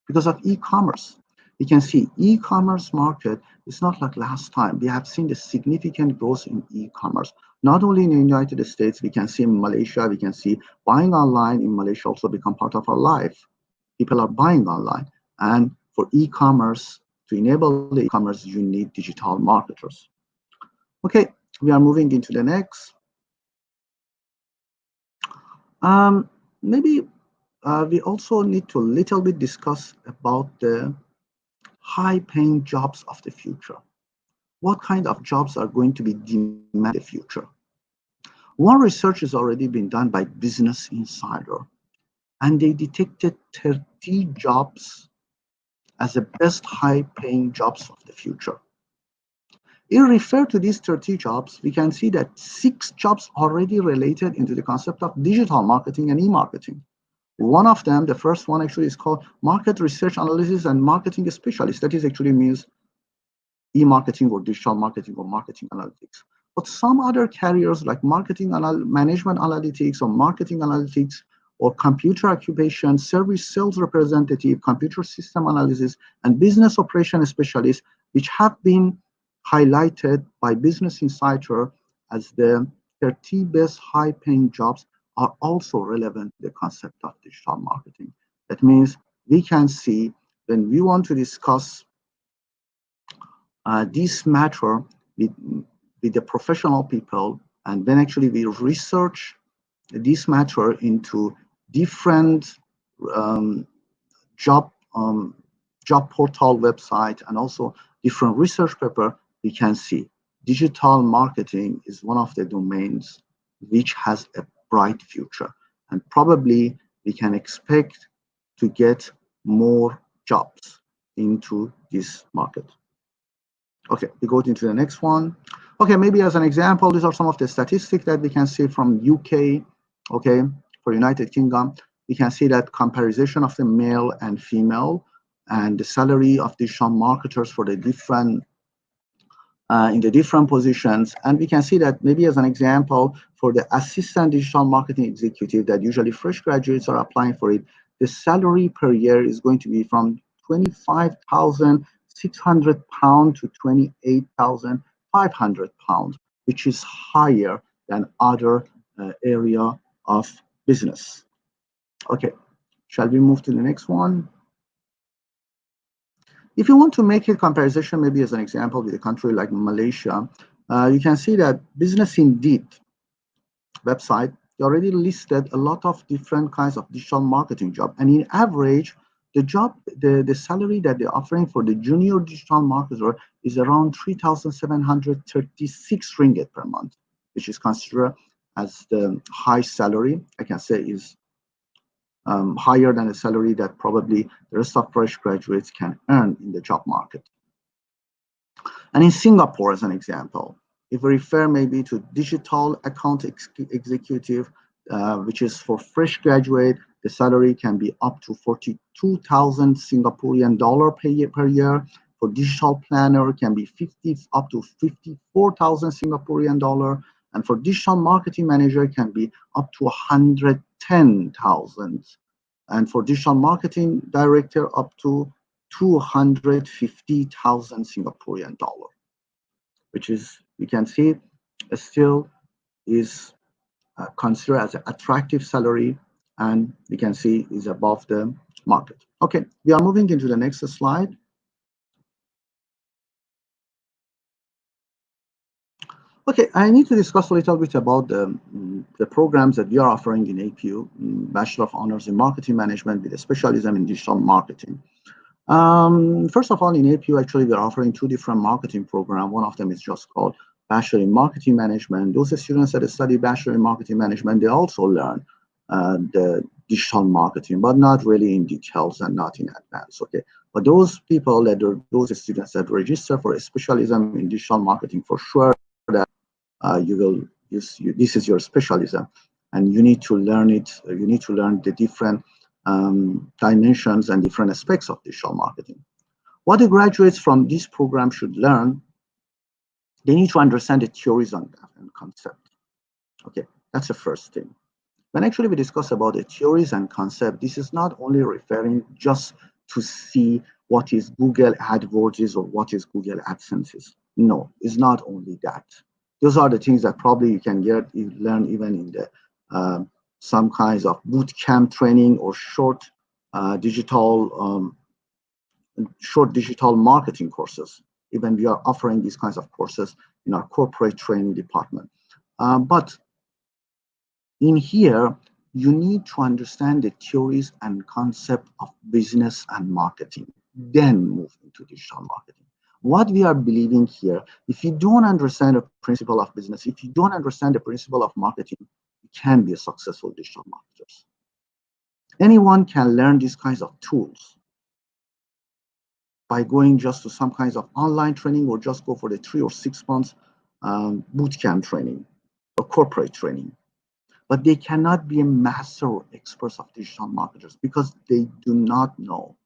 because of e-commerce. You can see e-commerce market is not like last time. We have seen the significant growth in e-commerce. Not only in the United States, we can see in Malaysia, we can see buying online in Malaysia also become part of our life. People are buying online. And for e-commerce, to enable the e-commerce, you need digital marketers. Okay, we are moving into the next. Maybe we also need to a little bit discuss about the high-paying jobs of the future. What kind of jobs are going to be demanded in the future? One research has already been done by Business Insider, and they detected 30 jobs as the best high-paying jobs of the future. In refer to these 30 jobs, we can see that 6 jobs already related into the concept of digital marketing and e-marketing. One of them, the first one actually is called market research analysis and marketing specialist. That is actually means e-marketing or digital marketing or marketing analytics. But some other careers like marketing management analytics or marketing analytics or computer occupation, service sales representative, computer system analysis, and business operation specialist, which have been highlighted by Business Insider as the 30 best high-paying jobs, are also relevant to the concept of digital marketing. That means we can see when we want to discuss this matter with the professional people, and when actually we research this matter into different job portal website and also different research paper, we can see digital marketing is one of the domains which has a bright future, and probably we can expect to get more jobs into this market. Okay, we go into the next one. Okay, maybe as an example, these are some of the statistics that we can see from UK. Okay, for United Kingdom, we can see that comparison of the male and female and the salary of digital marketers for the different in the different positions. And we can see that maybe as an example, for the assistant digital marketing executive that usually fresh graduates are applying for it, the salary per year is going to be from 25,600 pounds to 28,500 pounds, which is higher than other area of business. Okay, shall we move to the next one? If you want to make a comparison, maybe as an example with a country like Malaysia, you can see that Business Indeed website, they already listed a lot of different kinds of digital marketing job. And in average, the salary that they're offering for the junior digital marketer is around 3,736 ringgit per month, which is considered as the high salary. I can say is higher than the salary that probably the rest of fresh graduates can earn in the job market. And in Singapore, as an example, if we refer maybe to digital account executive, which is for fresh graduate, the salary can be up to 42,000 Singaporean dollar per year. For digital planner, can be up to 54,000 Singaporean dollar. And for digital marketing manager, can be up to 110,000. And for digital marketing director, up to 250,000 Singaporean dollar, which is, you can see, still is considered as an attractive salary, and you can see is above the market. Okay, we are moving into the next slide. Okay, I need to discuss a little bit about the programs that we are offering in APU, Bachelor of Honors in Marketing Management with a specialism in digital marketing. First of all, in APU, actually, we are offering two different marketing programs. One of them is just called Bachelor in Marketing Management. Those students that study Bachelor in Marketing Management, they also learn the digital marketing, but not really in details and not in advance, okay? But those people, those students that register for a specialism in digital marketing, for sure that this is your specialism, and you need to learn it. You need to learn the different dimensions and different aspects of digital marketing. What the graduates from this program should learn, they need to understand the theories and concept. Okay, that's the first thing. When actually we discuss about the theories and concept, this is not only referring just to see what is Google AdWords or what is Google AdSense. No, it's not only that. Those are the things that probably you can learn even in the some kinds of boot camp training or short digital marketing courses. Even we are offering these kinds of courses in our corporate training department. But in here, you need to understand the theories and concept of business and marketing, then move into digital marketing. What we are believing here, if you don't understand the principle of business, if you don't understand the principle of marketing, you can be a successful digital marketer. Anyone can learn these kinds of tools by going just to some kinds of online training or just go for the 3 or 6 months boot camp training or corporate training. But they cannot be a master or experts of digital marketers because they do not know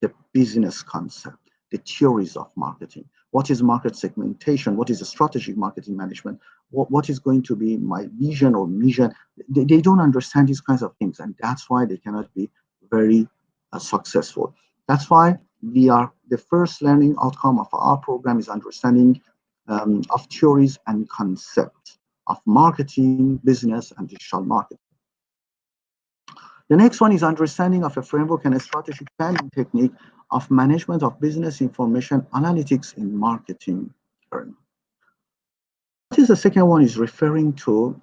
the business concept, the theories of marketing. What is market segmentation? What is a strategic marketing management? What is going to be my vision or mission? They don't understand these kinds of things, and that's why they cannot be very successful. That's why the first learning outcome of our program is understanding of theories and concepts of marketing, business, and digital marketing. The next one is understanding of a framework and a strategic planning technique of management of business information analytics in marketing. What is the second one is referring to,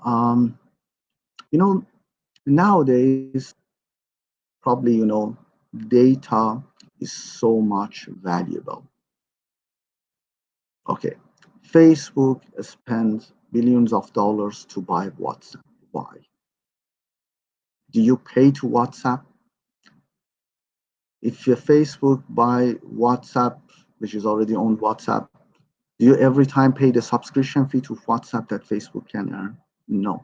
nowadays, probably, data is so much valuable. Okay, Facebook spends billions of dollars to buy WhatsApp. Why? Do you pay to WhatsApp? If your Facebook buy WhatsApp, which is already on WhatsApp, do you every time pay the subscription fee to WhatsApp that Facebook can earn? No.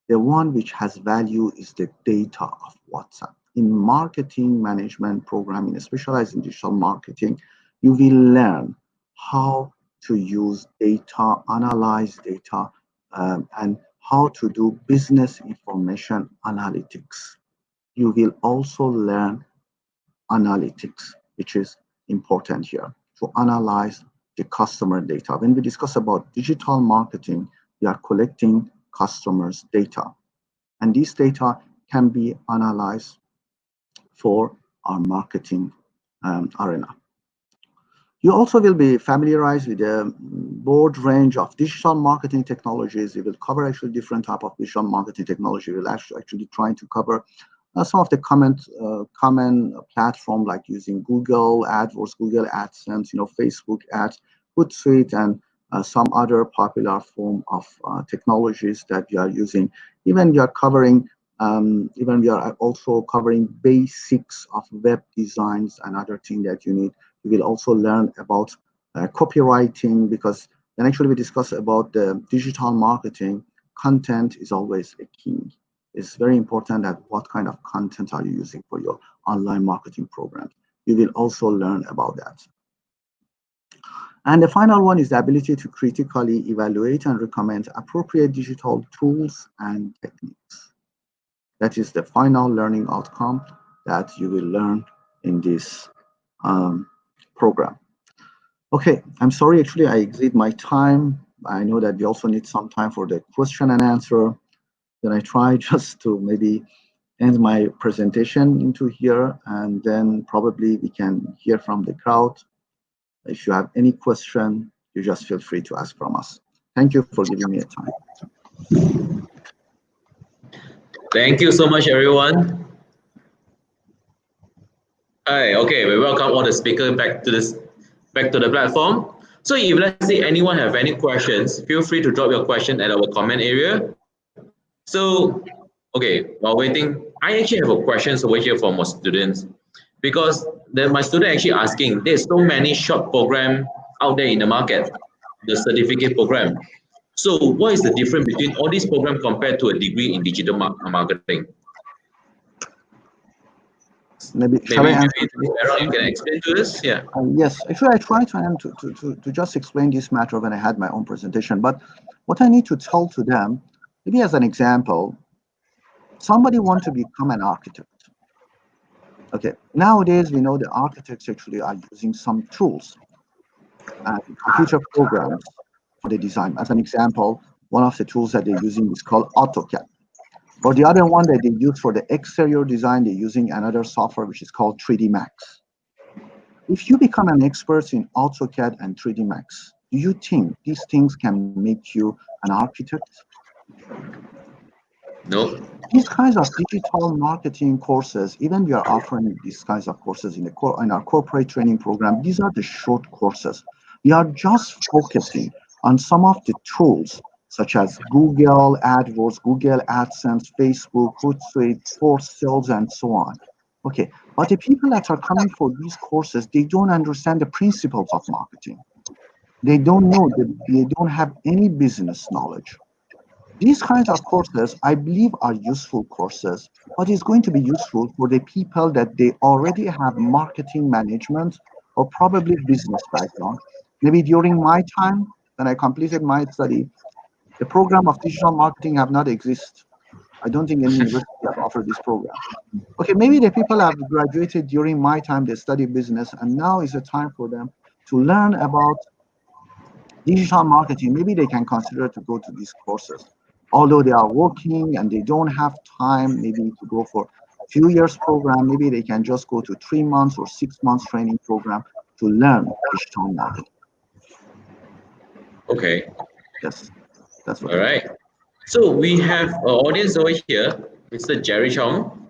The one which has value is the data of WhatsApp. in marketing management program, specialized in digital marketing, you will learn how to use data, analyze data, and how to do business information analytics. You will also learn analytics, which is important here, to analyze the customer data. When we discuss about digital marketing, we are collecting customers' data, and this data can be analyzed for our marketing arena. You also will be familiarized with a broad range of digital marketing technologies. We will cover actually different type of digital marketing technology. We'll actually trying to cover some of the common platform, like using Google AdWords, Google AdSense, Facebook ads, Hootsuite, and some other popular form of technologies that we are using. Even we are also covering basics of web designs and other things that you need. We will also learn about copywriting, because when actually we discuss about the digital marketing, content is always a key. It's very important that what kind of content are you using for your online marketing program. You will also learn about that. And the final one is the ability to critically evaluate and recommend appropriate digital tools and techniques. That is the final learning outcome that you will learn in this program. Okay, I'm sorry, actually I exceed my time. I know that we also need some time for the question and answer. Then I try just to maybe end my presentation into here, and then probably we can hear from the crowd. If you have any question, you just feel free to ask from us. Thank you for giving me a time. Thank you so much, everyone. Hi, okay, we welcome all the speakers back to the platform. So if let's say anyone have any questions, feel free to drop your question at our comment area. So, okay, while waiting, I actually have a question over here from my students, because my student actually asking, there's so many short program out there in the market, the certificate program. So what is the difference between all these programs compared to a degree in digital marketing? Maybe Aaron, you can explain to us? Yeah. Yes, actually I tried to just explain this matter when I had my own presentation, but what I need to tell to them, maybe as an example, somebody wants to become an architect. Okay, nowadays we know the architects actually are using some tools and computer programs for the design. As an example, one of the tools that they're using is called AutoCAD. Or the other one that they use for the exterior design, they're using another software which is called 3D Max. If you become an expert in AutoCAD and 3D Max, do you think these things can make you an architect? No. These kinds of digital marketing courses, even we are offering these kinds of courses in our corporate training program, these are the short courses. We are just focusing on some of the tools such as Google AdWords, Google AdSense, Facebook, Hootsuite, Force Sales, and so on. Okay, but the people that are coming for these courses, they don't understand the principles of marketing. They don't know, they don't have any business knowledge. These kinds of courses, I believe, are useful courses, but it's going to be useful for the people that they already have marketing management or probably business background. Maybe during my time, when I completed my study, the program of digital marketing have not exist. I don't think any university have offered this program. Okay, maybe the people have graduated during my time, they study business, and now is the time for them to learn about digital marketing. Maybe they can consider to go to these courses. Although they are working and they don't have time maybe to go for a few years program, maybe they can just go to 3 months or 6 months training program to learn digital marketing. Okay. Yes, that's what. All right. So we have an audience over here, Mr. Jerry Chong.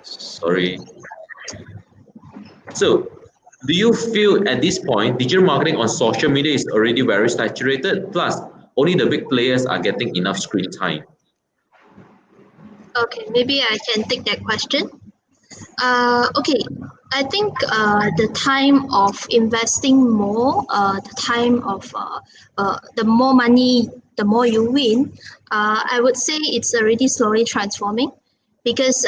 Sorry. So, do you feel at this point digital marketing on social media is already very saturated? Plus, only the big players are getting enough screen time. Okay, maybe I can take that question. Okay, I think the time of investing more, the time of the more money, the more you win. I would say it's already slowly transforming because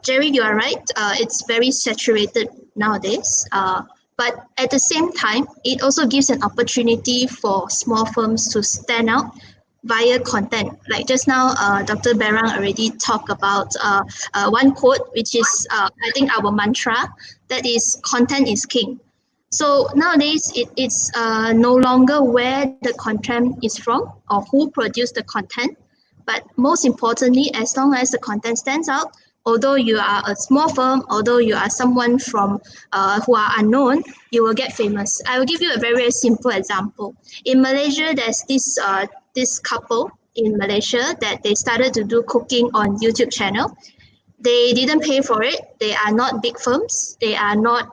Jerry, you are right. It's very saturated nowadays. But at the same time, it also gives an opportunity for small firms to stand out via content. Like just now, Dr. Berang already talked about one quote, which is, I think, our mantra, that is, content is king. So nowadays, it's no longer where the content is from or who produced the content, but most importantly, as long as the content stands out, although you are a small firm, although you are someone from who are unknown, you will get famous. I will give you a very, very simple example. In Malaysia, there's this couple in Malaysia that they started to do cooking on YouTube channel. They didn't pay for it. They are not big firms. They are not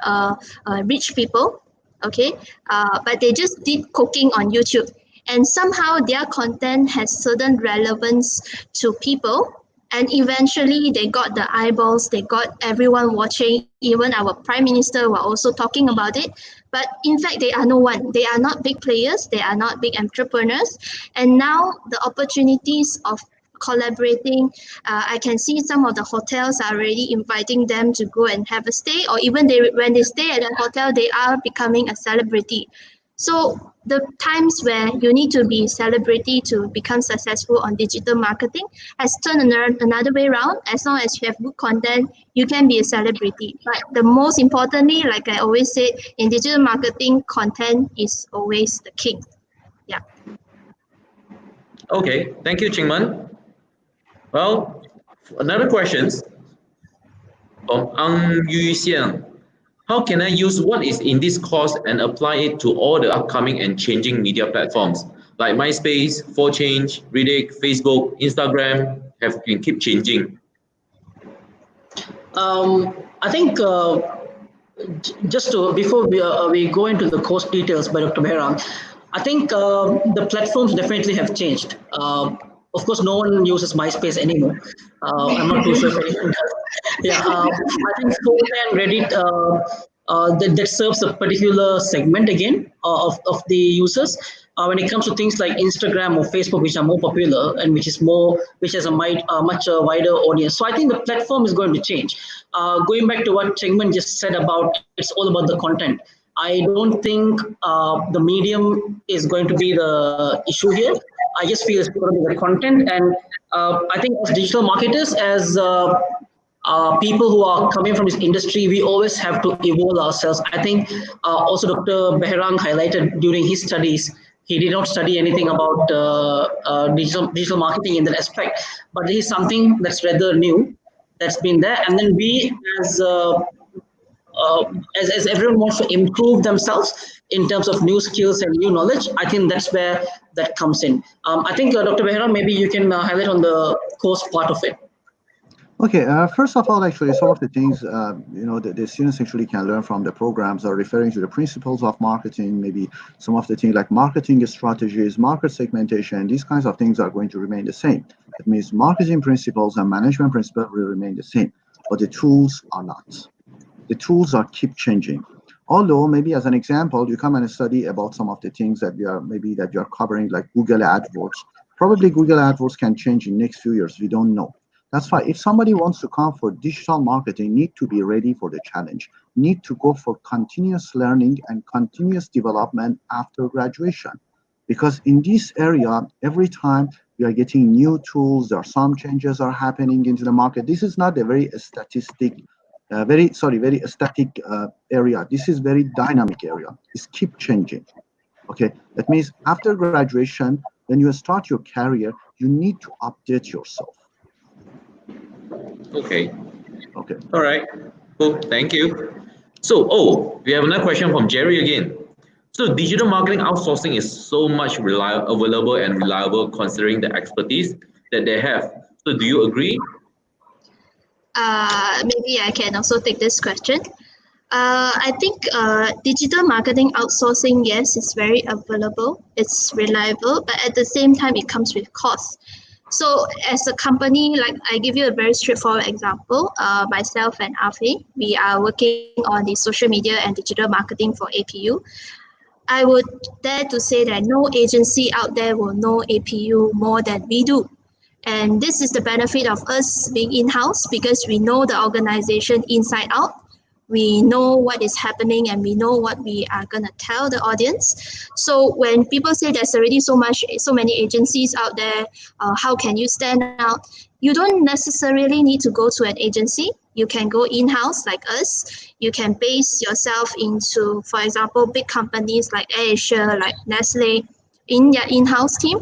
rich people, okay? But they just did cooking on YouTube. And somehow their content has certain relevance to people. And eventually they got the eyeballs, they got everyone watching. Even our prime minister were also talking about it. But in fact, they are no one. They are not big players. They are not big entrepreneurs. And now the opportunities of collaborating, I can see some of the hotels are already inviting them to go and have a stay, or even when they stay at a hotel, they are becoming a celebrity. So the times where you need to be celebrity to become successful on digital marketing has turned another way around. As long as you have good content, you can be a celebrity. But the most importantly, like I always say, in digital marketing, content is always the king. Yeah. Okay, thank you, Chingman. Well, another question from Ang Yu Xian. How can I use what is in this course and apply it to all the upcoming and changing media platforms like Myspace, 4Change, Reddit, Facebook, Instagram have been keep changing? I think just to, before we go into the course details by Dr. Behrang, I think the platforms definitely have changed. Of course, no one uses Myspace anymore. I'm not too sure if anyone does. Yeah, I think 4chan and Reddit that serves a particular segment again of the users. When it comes to things like Instagram or Facebook, which are more popular and which has a much wider audience. So I think the platform is going to change. Going back to what Chengman just said about, it's all about the content. I don't think the medium is going to be the issue here. I just feel it's going to be the content. And I think as digital marketers, as people who are coming from this industry, we always have to evolve ourselves. I think also Dr. Behrang highlighted during his studies, he did not study anything about digital marketing in that aspect, but this is something that's rather new, that's been there. And then we, as everyone wants to improve themselves in terms of new skills and new knowledge, I think that's where that comes in. I think Dr. Behra, maybe you can highlight on the course part of it. Okay, first of all, actually, some of the things, the students actually can learn from the programs are referring to the principles of marketing, maybe some of the things like marketing strategies, market segmentation, these kinds of things are going to remain the same. That means marketing principles and management principles will remain the same, but the tools are not. The tools are keep changing. Although maybe as an example, you come and study about some of the things that you're covering, like Google AdWords. Probably Google AdWords can change in next few years. We don't know. That's why if somebody wants to come for digital marketing, need to be ready for the challenge, need to go for continuous learning and continuous development after graduation. Because in this area, every time we are getting new tools, there are some changes are happening into the market. This is not a very static area. This is very dynamic area. It's keep changing. Okay, that means after graduation, when you start your career, you need to update yourself. Okay. Okay. All right. Cool. Thank you. So, we have another question from Jerry again. So, digital marketing outsourcing is so much available and reliable considering the expertise that they have. So, do you agree? Maybe I can also take this question. I think digital marketing outsourcing, yes, it's very available, it's reliable, but at the same time, it comes with cost. So as a company, like I give you a very straightforward example, myself and Afi, we are working on the social media and digital marketing for APU. I would dare to say that no agency out there will know APU more than we do. And this is the benefit of us being in-house because we know the organization inside out. We know what is happening and we know what we are going to tell the audience. So when people say there's already so many agencies out there, how can you stand out? You don't necessarily need to go to an agency. You can go in-house like us. You can base yourself into, for example, big companies like AirAsia, like Nestle, in their in-house team.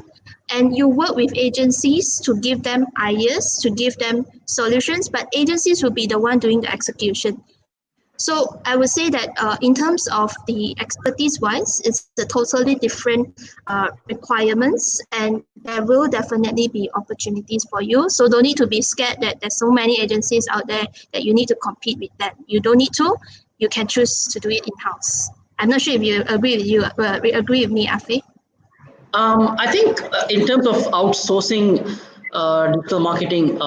And you work with agencies to give them ideas, to give them solutions, but agencies will be the one doing the execution. So I would say that in terms of the expertise wise, it's a totally different requirements, and there will definitely be opportunities for you. So don't need to be scared that there's so many agencies out there that you need to compete with them. You don't need to. You can choose to do it in-house. I'm not sure if you agree with me, Afi. I think in terms of outsourcing digital marketing,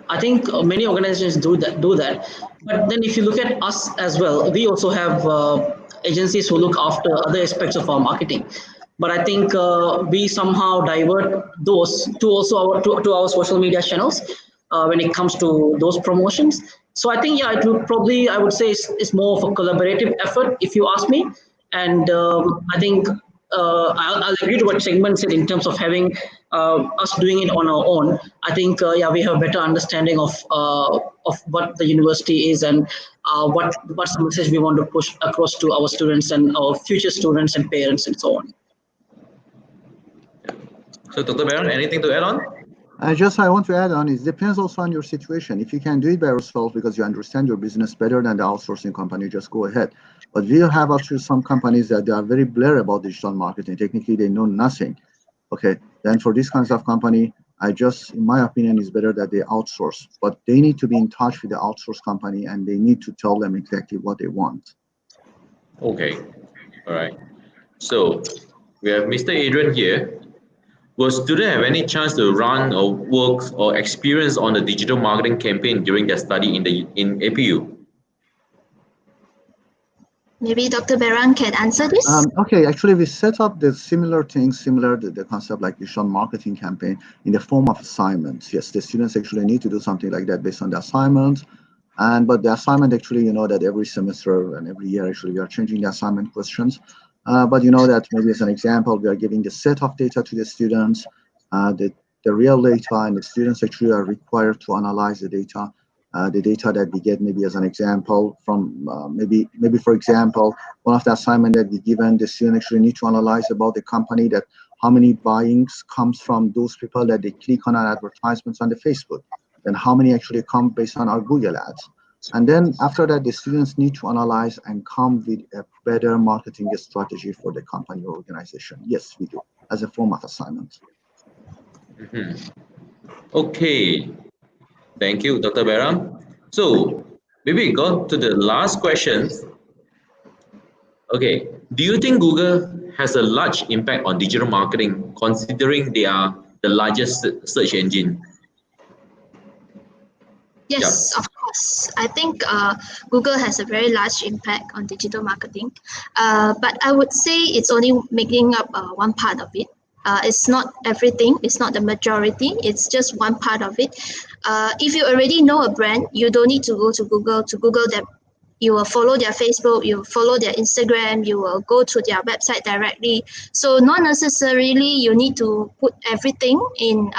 I think many organizations do that. But then if you look at us as well, we also have agencies who look after other aspects of our marketing. But I think we somehow divert those to also to our social media channels when it comes to those promotions. So I think it will probably, I would say it's more of a collaborative effort if you ask me. And I think I'll agree to what Segment said in terms of having us doing it on our own. I think we have a better understanding of what the university is and what's the message we want to push across to our students and our future students and parents and so on. So Dr. Baron, anything to add on? I want to add on, it depends also on your situation. If you can do it by yourself because you understand your business better than the outsourcing company, just go ahead. But we have actually some companies that they are very blur about digital marketing. Technically, they know nothing. Okay, then for these kinds of company, in my opinion, it's better that they outsource. But they need to be in touch with the outsource company and they need to tell them exactly what they want. Okay, all right. So we have Mr. Adrian here. Will students have any chance to run or work or experience on the digital marketing campaign during their study in APU? Maybe Dr. Baran can answer this. Okay, actually we set up the similar things, similar to the concept like digital marketing campaign in the form of assignments. Yes, the students actually need to do something like that based on the assignment. But the assignment actually, you know that every semester and every year actually we are changing the assignment questions. But you know that maybe as an example, we are giving the set of data to the students, the real data, and the students actually are required to analyze the data that we get. Maybe as an example from maybe for example, one of the assignment that we given, the student actually need to analyze about the company, that how many buyings comes from those people that they click on our advertisements on the Facebook, and how many actually come based on our Google ads. And then after that, the students need to analyze and come with a better marketing strategy for the company or organization. Yes, we do, as a form of assignment. Okay, thank you, Dr. Baram. So maybe we go to the last question. Okay, do you think Google has a large impact on digital marketing, considering they are the largest search engine? Yes, of course. I think Google has a very large impact on digital marketing, but I would say it's only making up one part of it. It's not everything. It's not the majority. It's just one part of it. If you already know a brand, you don't need to go to Google them. You will follow their Facebook, you will follow their Instagram, you will go to their website directly. So not necessarily you need to put everything in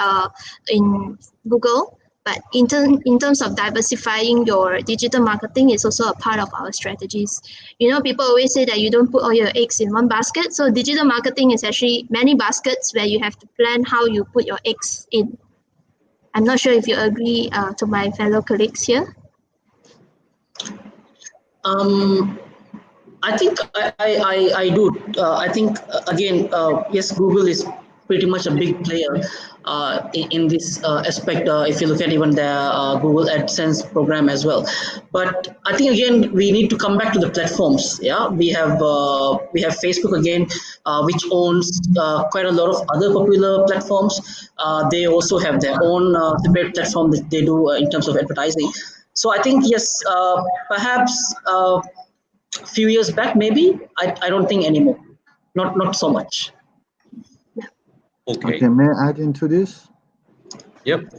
Google. But in terms of diversifying your digital marketing is also a part of our strategies. You know, people always say that you don't put all your eggs in one basket. So digital marketing is actually many baskets where you have to plan how you put your eggs in. I'm not sure if you agree to my fellow colleagues here. I think I do. I think again, yes, Google is pretty much a big player in this aspect. If you look at even the Google AdSense program as well, but I think again we need to come back to the platforms. Yeah, we have Facebook again, which owns quite a lot of other popular platforms. They also have their own separate platform that they do in terms of advertising. So I think yes, perhaps a few years back maybe. I don't think anymore. Not so much. Okay. Okay, may I add into this? Yep.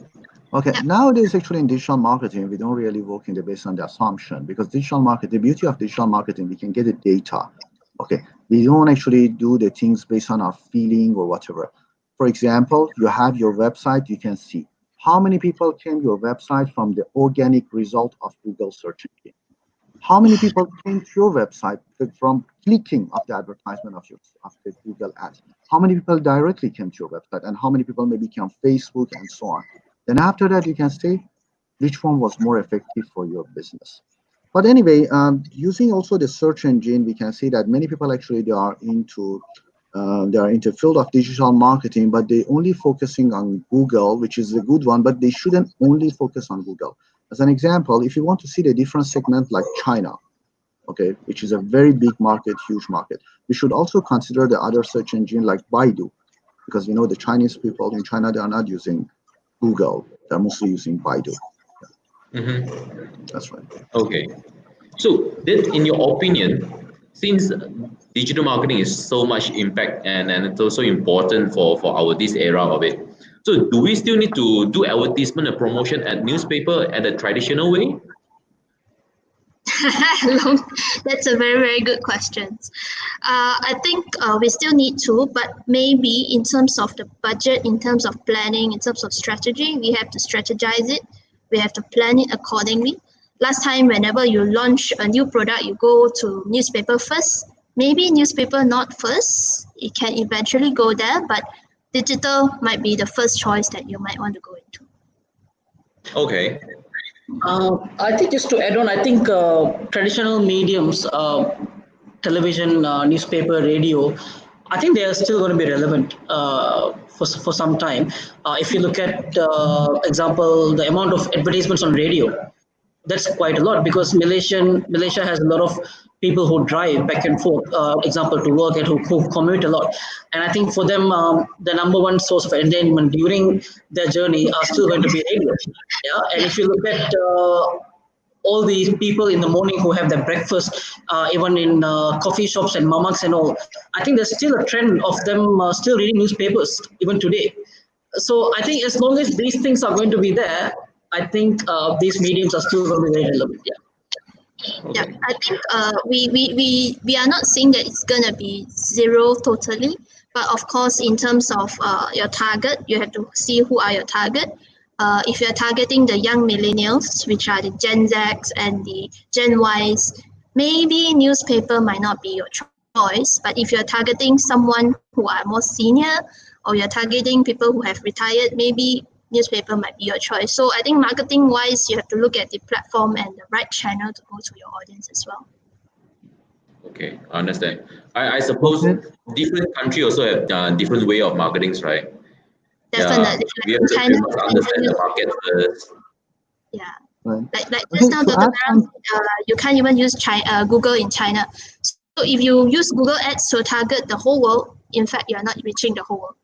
Okay, nowadays actually in digital marketing, we don't really work in the based on the assumption, because digital market, the beauty of digital marketing, we can get the data. Okay, we don't actually do the things based on our feeling or whatever. For example, you have your website, you can see how many people came to your website from the organic result of Google search engine. How many people came to your website from clicking of the advertisement of the Google ads? How many people directly came to your website, and how many people maybe came on Facebook and so on? Then after that, you can say which one was more effective for your business. But anyway, using also the search engine, we can see that many people actually they are into field of digital marketing, but they only focusing on Google, which is a good one, but they shouldn't only focus on Google. As an example, if you want to see the different segment like China, okay, which is a very big market, huge market, we should also consider the other search engine like Baidu, because we know the Chinese people in China, they are not using Google, they're mostly using Baidu. That's right. Okay. So then, in your opinion, since digital marketing is so much impact and it's also important for our this era of it, so do we still need to do advertisement and promotion at newspaper at the traditional way? That's a very, very good question. I think we still need to, but maybe in terms of the budget, in terms of planning, in terms of strategy, we have to strategize it. We have to plan it accordingly. Last time, whenever you launch a new product, you go to newspaper first. Maybe newspaper not first. It can eventually go there, but digital might be the first choice that you might want to go into. Okay. I think just to add on, I think traditional mediums, television, newspaper, radio, I think they are still going to be relevant for some time. If you look at, example, the amount of advertisements on radio, that's quite a lot, because Malaysia has a lot of people who drive back and forth, example, to work and who commute a lot. And I think for them, the number one source of entertainment during their journey are still going to be radio. Yeah, and if you look at all these people in the morning who have their breakfast, even in coffee shops and mamaks and all, I think there's still a trend of them still reading newspapers even today. So I think as long as these things are going to be there, I think these mediums are still going to be very relevant. Yeah. Yeah, I think we are not saying that it's gonna be zero totally, but of course, in terms of your target, you have to see who are your target. If you're targeting the young millennials, which are the Gen Zs and the Gen Ys, maybe newspaper might not be your choice. But if you're targeting someone who are more senior, or you're targeting people who have retired, maybe newspaper might be your choice. So I think marketing wise, you have to look at the platform and the right channel to go to your audience as well. Okay, I understand. I suppose different country also have different way of marketings, right? Definitely. Yeah, we must understand the market first. Yeah. Right. Like just now, you can't even use Google in China. So if you use Google Ads to target the whole world, in fact, you are not reaching the whole world.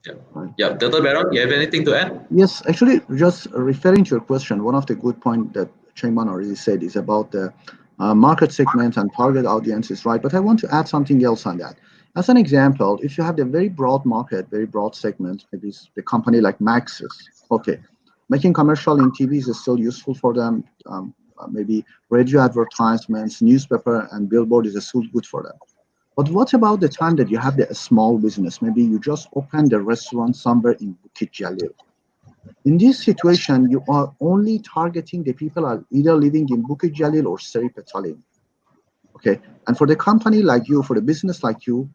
Yeah. Yeah, Dr. Baron, you have anything to add? Yes, actually, just referring to your question, one of the good points that Chengman already said is about the market segment and target audience is right, but I want to add something else on that. As an example, if you have the very broad market, very broad segment, maybe it's a company like Maxis, okay, making commercial in TVs is still useful for them. Maybe radio advertisements, newspaper, and billboard is still good for them. But what about the time that you have a small business? Maybe you just opened a restaurant somewhere in Bukit Jalil. In this situation, you are only targeting the people are either living in Bukit Jalil or Seri Petaling. Okay, and for the company like you, for the business like you,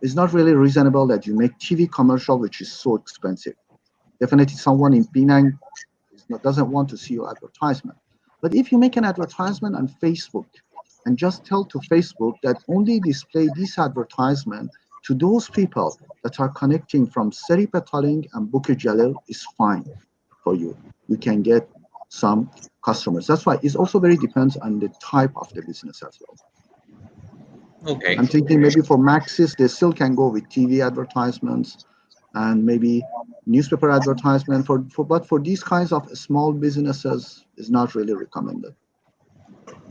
it's not really reasonable that you make TV commercial, which is so expensive. Definitely someone in Penang doesn't want to see your advertisement. But if you make an advertisement on Facebook and just tell to Facebook that only display this advertisement to those people that are connecting from Seri Petaling and Bukit Jalil is fine for you. You can get some customers. That's why it also very depends on the type of the business as well. Okay. I'm thinking maybe for Maxis, they still can go with TV advertisements and maybe newspaper advertisement. But for these kinds of small businesses, is not really recommended.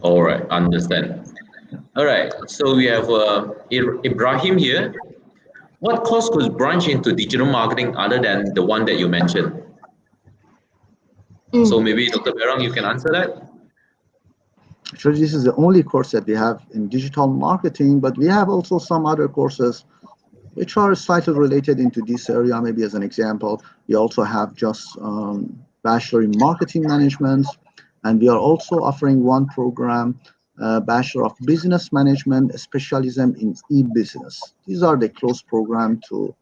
All right, understand. All right, so we have Ibrahim here. What course could branch into digital marketing other than the one that you mentioned? So maybe Dr. Berang, you can answer that. Actually, this is the only course that we have in digital marketing, but we have also some other courses which are slightly related into this area. Maybe as an example, we also have just Bachelor in Marketing Management, and we are also offering one program, Bachelor of Business Management, Specialism in e-business. These are the close program to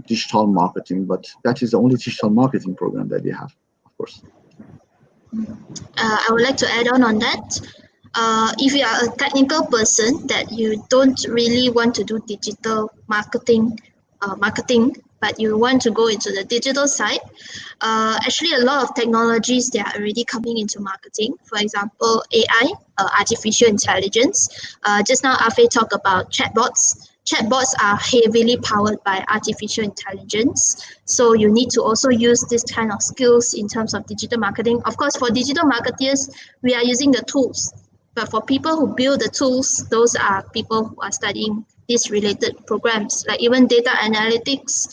digital marketing, but that is the only digital marketing program that we have, of course. I would like to add on that. If you are a technical person that you don't really want to do digital marketing, but you want to go into the digital side, actually a lot of technologies they are already coming into marketing. For example, AI, artificial intelligence. Just now Afe talked about chatbots. Chatbots are heavily powered by artificial intelligence. So you need to also use this kind of skills in terms of digital marketing. Of course, for digital marketers, we are using the tools. But for people who build the tools, those are people who are studying these related programs, like even data analytics.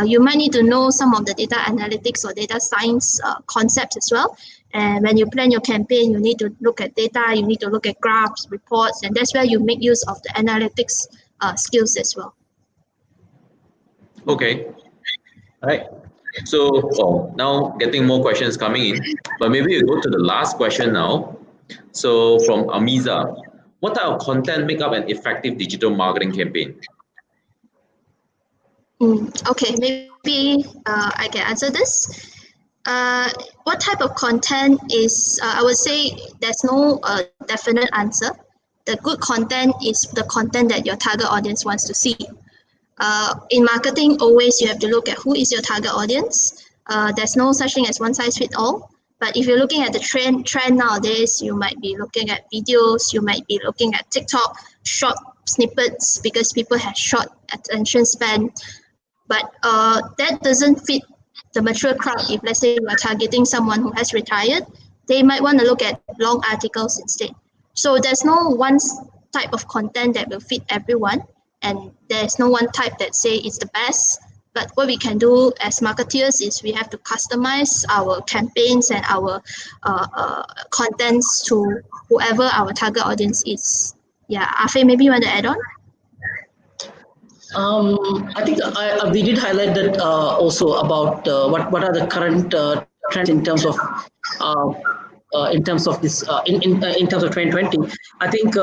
You might need to know some of the data analytics or data science concepts as well. And when you plan your campaign, you need to look at data, you need to look at graphs, reports, and that's where you make use of the analytics skills as well. Okay. All right. So now getting more questions coming in, but maybe we go to the last question now. So from Amiza, what type of content make up an effective digital marketing campaign? Okay, maybe I can answer this. What type of content is, I would say there's no definite answer. The good content is the content that your target audience wants to see. In marketing, always you have to look at who is your target audience. There's no such thing as one size fits all. But if you're looking at the trend nowadays, you might be looking at videos, you might be looking at TikTok, short snippets, because people have short attention span. But that doesn't fit the mature crowd. If let's say you are targeting someone who has retired, they might want to look at long articles instead. So there's no one type of content that will fit everyone, and there's no one type that say it's the best. But what we can do as marketeers is we have to customize our campaigns and our contents to whoever our target audience is. Yeah, Afe, maybe you want to add on? I think we did highlight that also about what are the current trends in terms of this in terms of 2020. I think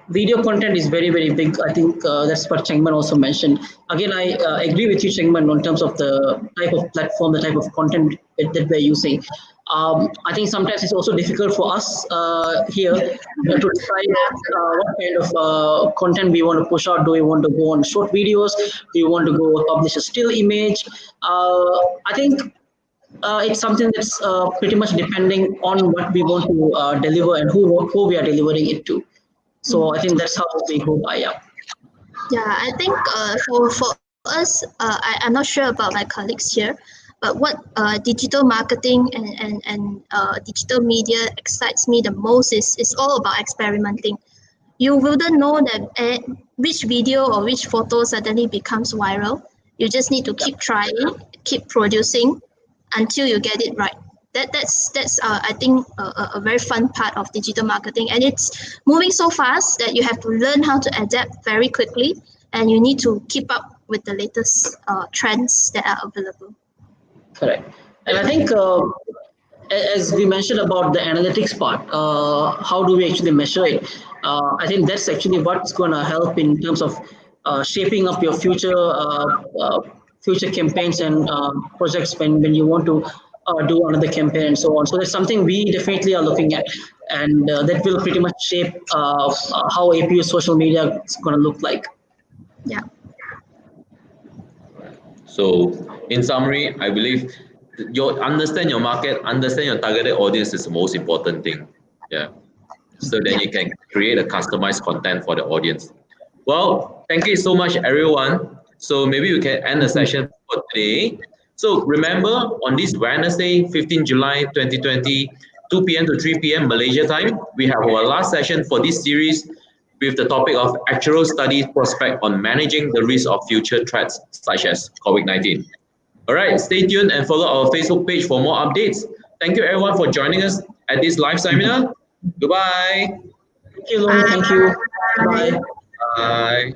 video content is very, very big. I think that's what Chengman also mentioned. Again, I agree with you, Chengman, in terms of the type of platform, the type of content that we're using. I think sometimes it's also difficult for us here to decide what kind of content we want to push out. Do we want to go on short videos? Do you want to go publish a still image? I think it's something that's pretty much depending on what we want to deliver and who we are delivering it to. So I think that's how we go by. Yeah, I think for us, I'm not sure about my colleagues here, but what digital marketing and digital media excites me the most is all about experimenting. You wouldn't know that which video or which photo suddenly becomes viral. You just need to keep trying, keep producing until you get it right. That's I think a very fun part of digital marketing, and it's moving so fast that you have to learn how to adapt very quickly, and you need to keep up with the latest trends that are available. Correct. And I think as we mentioned about the analytics part, how do we actually measure it? I think that's actually what's going to help in terms of shaping up your future campaigns and projects when you want to do another campaign and so on. So that's something we definitely are looking at, and that will pretty much shape how APU social media is going to look like. Yeah. So in summary, I believe understand your market, understand your targeted audience is the most important thing. Yeah. So then you can create a customized content for the audience. Well, thank you so much, everyone. So maybe we can end the session for today. So remember, on this Wednesday, 15 July 2020, 2 p.m. to 3 p.m. Malaysia time, we have our last session for this series with the topic of actual study prospect on managing the risk of future threats such as COVID-19. All right, stay tuned and follow our Facebook page for more updates. Thank you everyone for joining us at this live seminar. Goodbye. Thank you, Long. Thank you. Bye. Bye.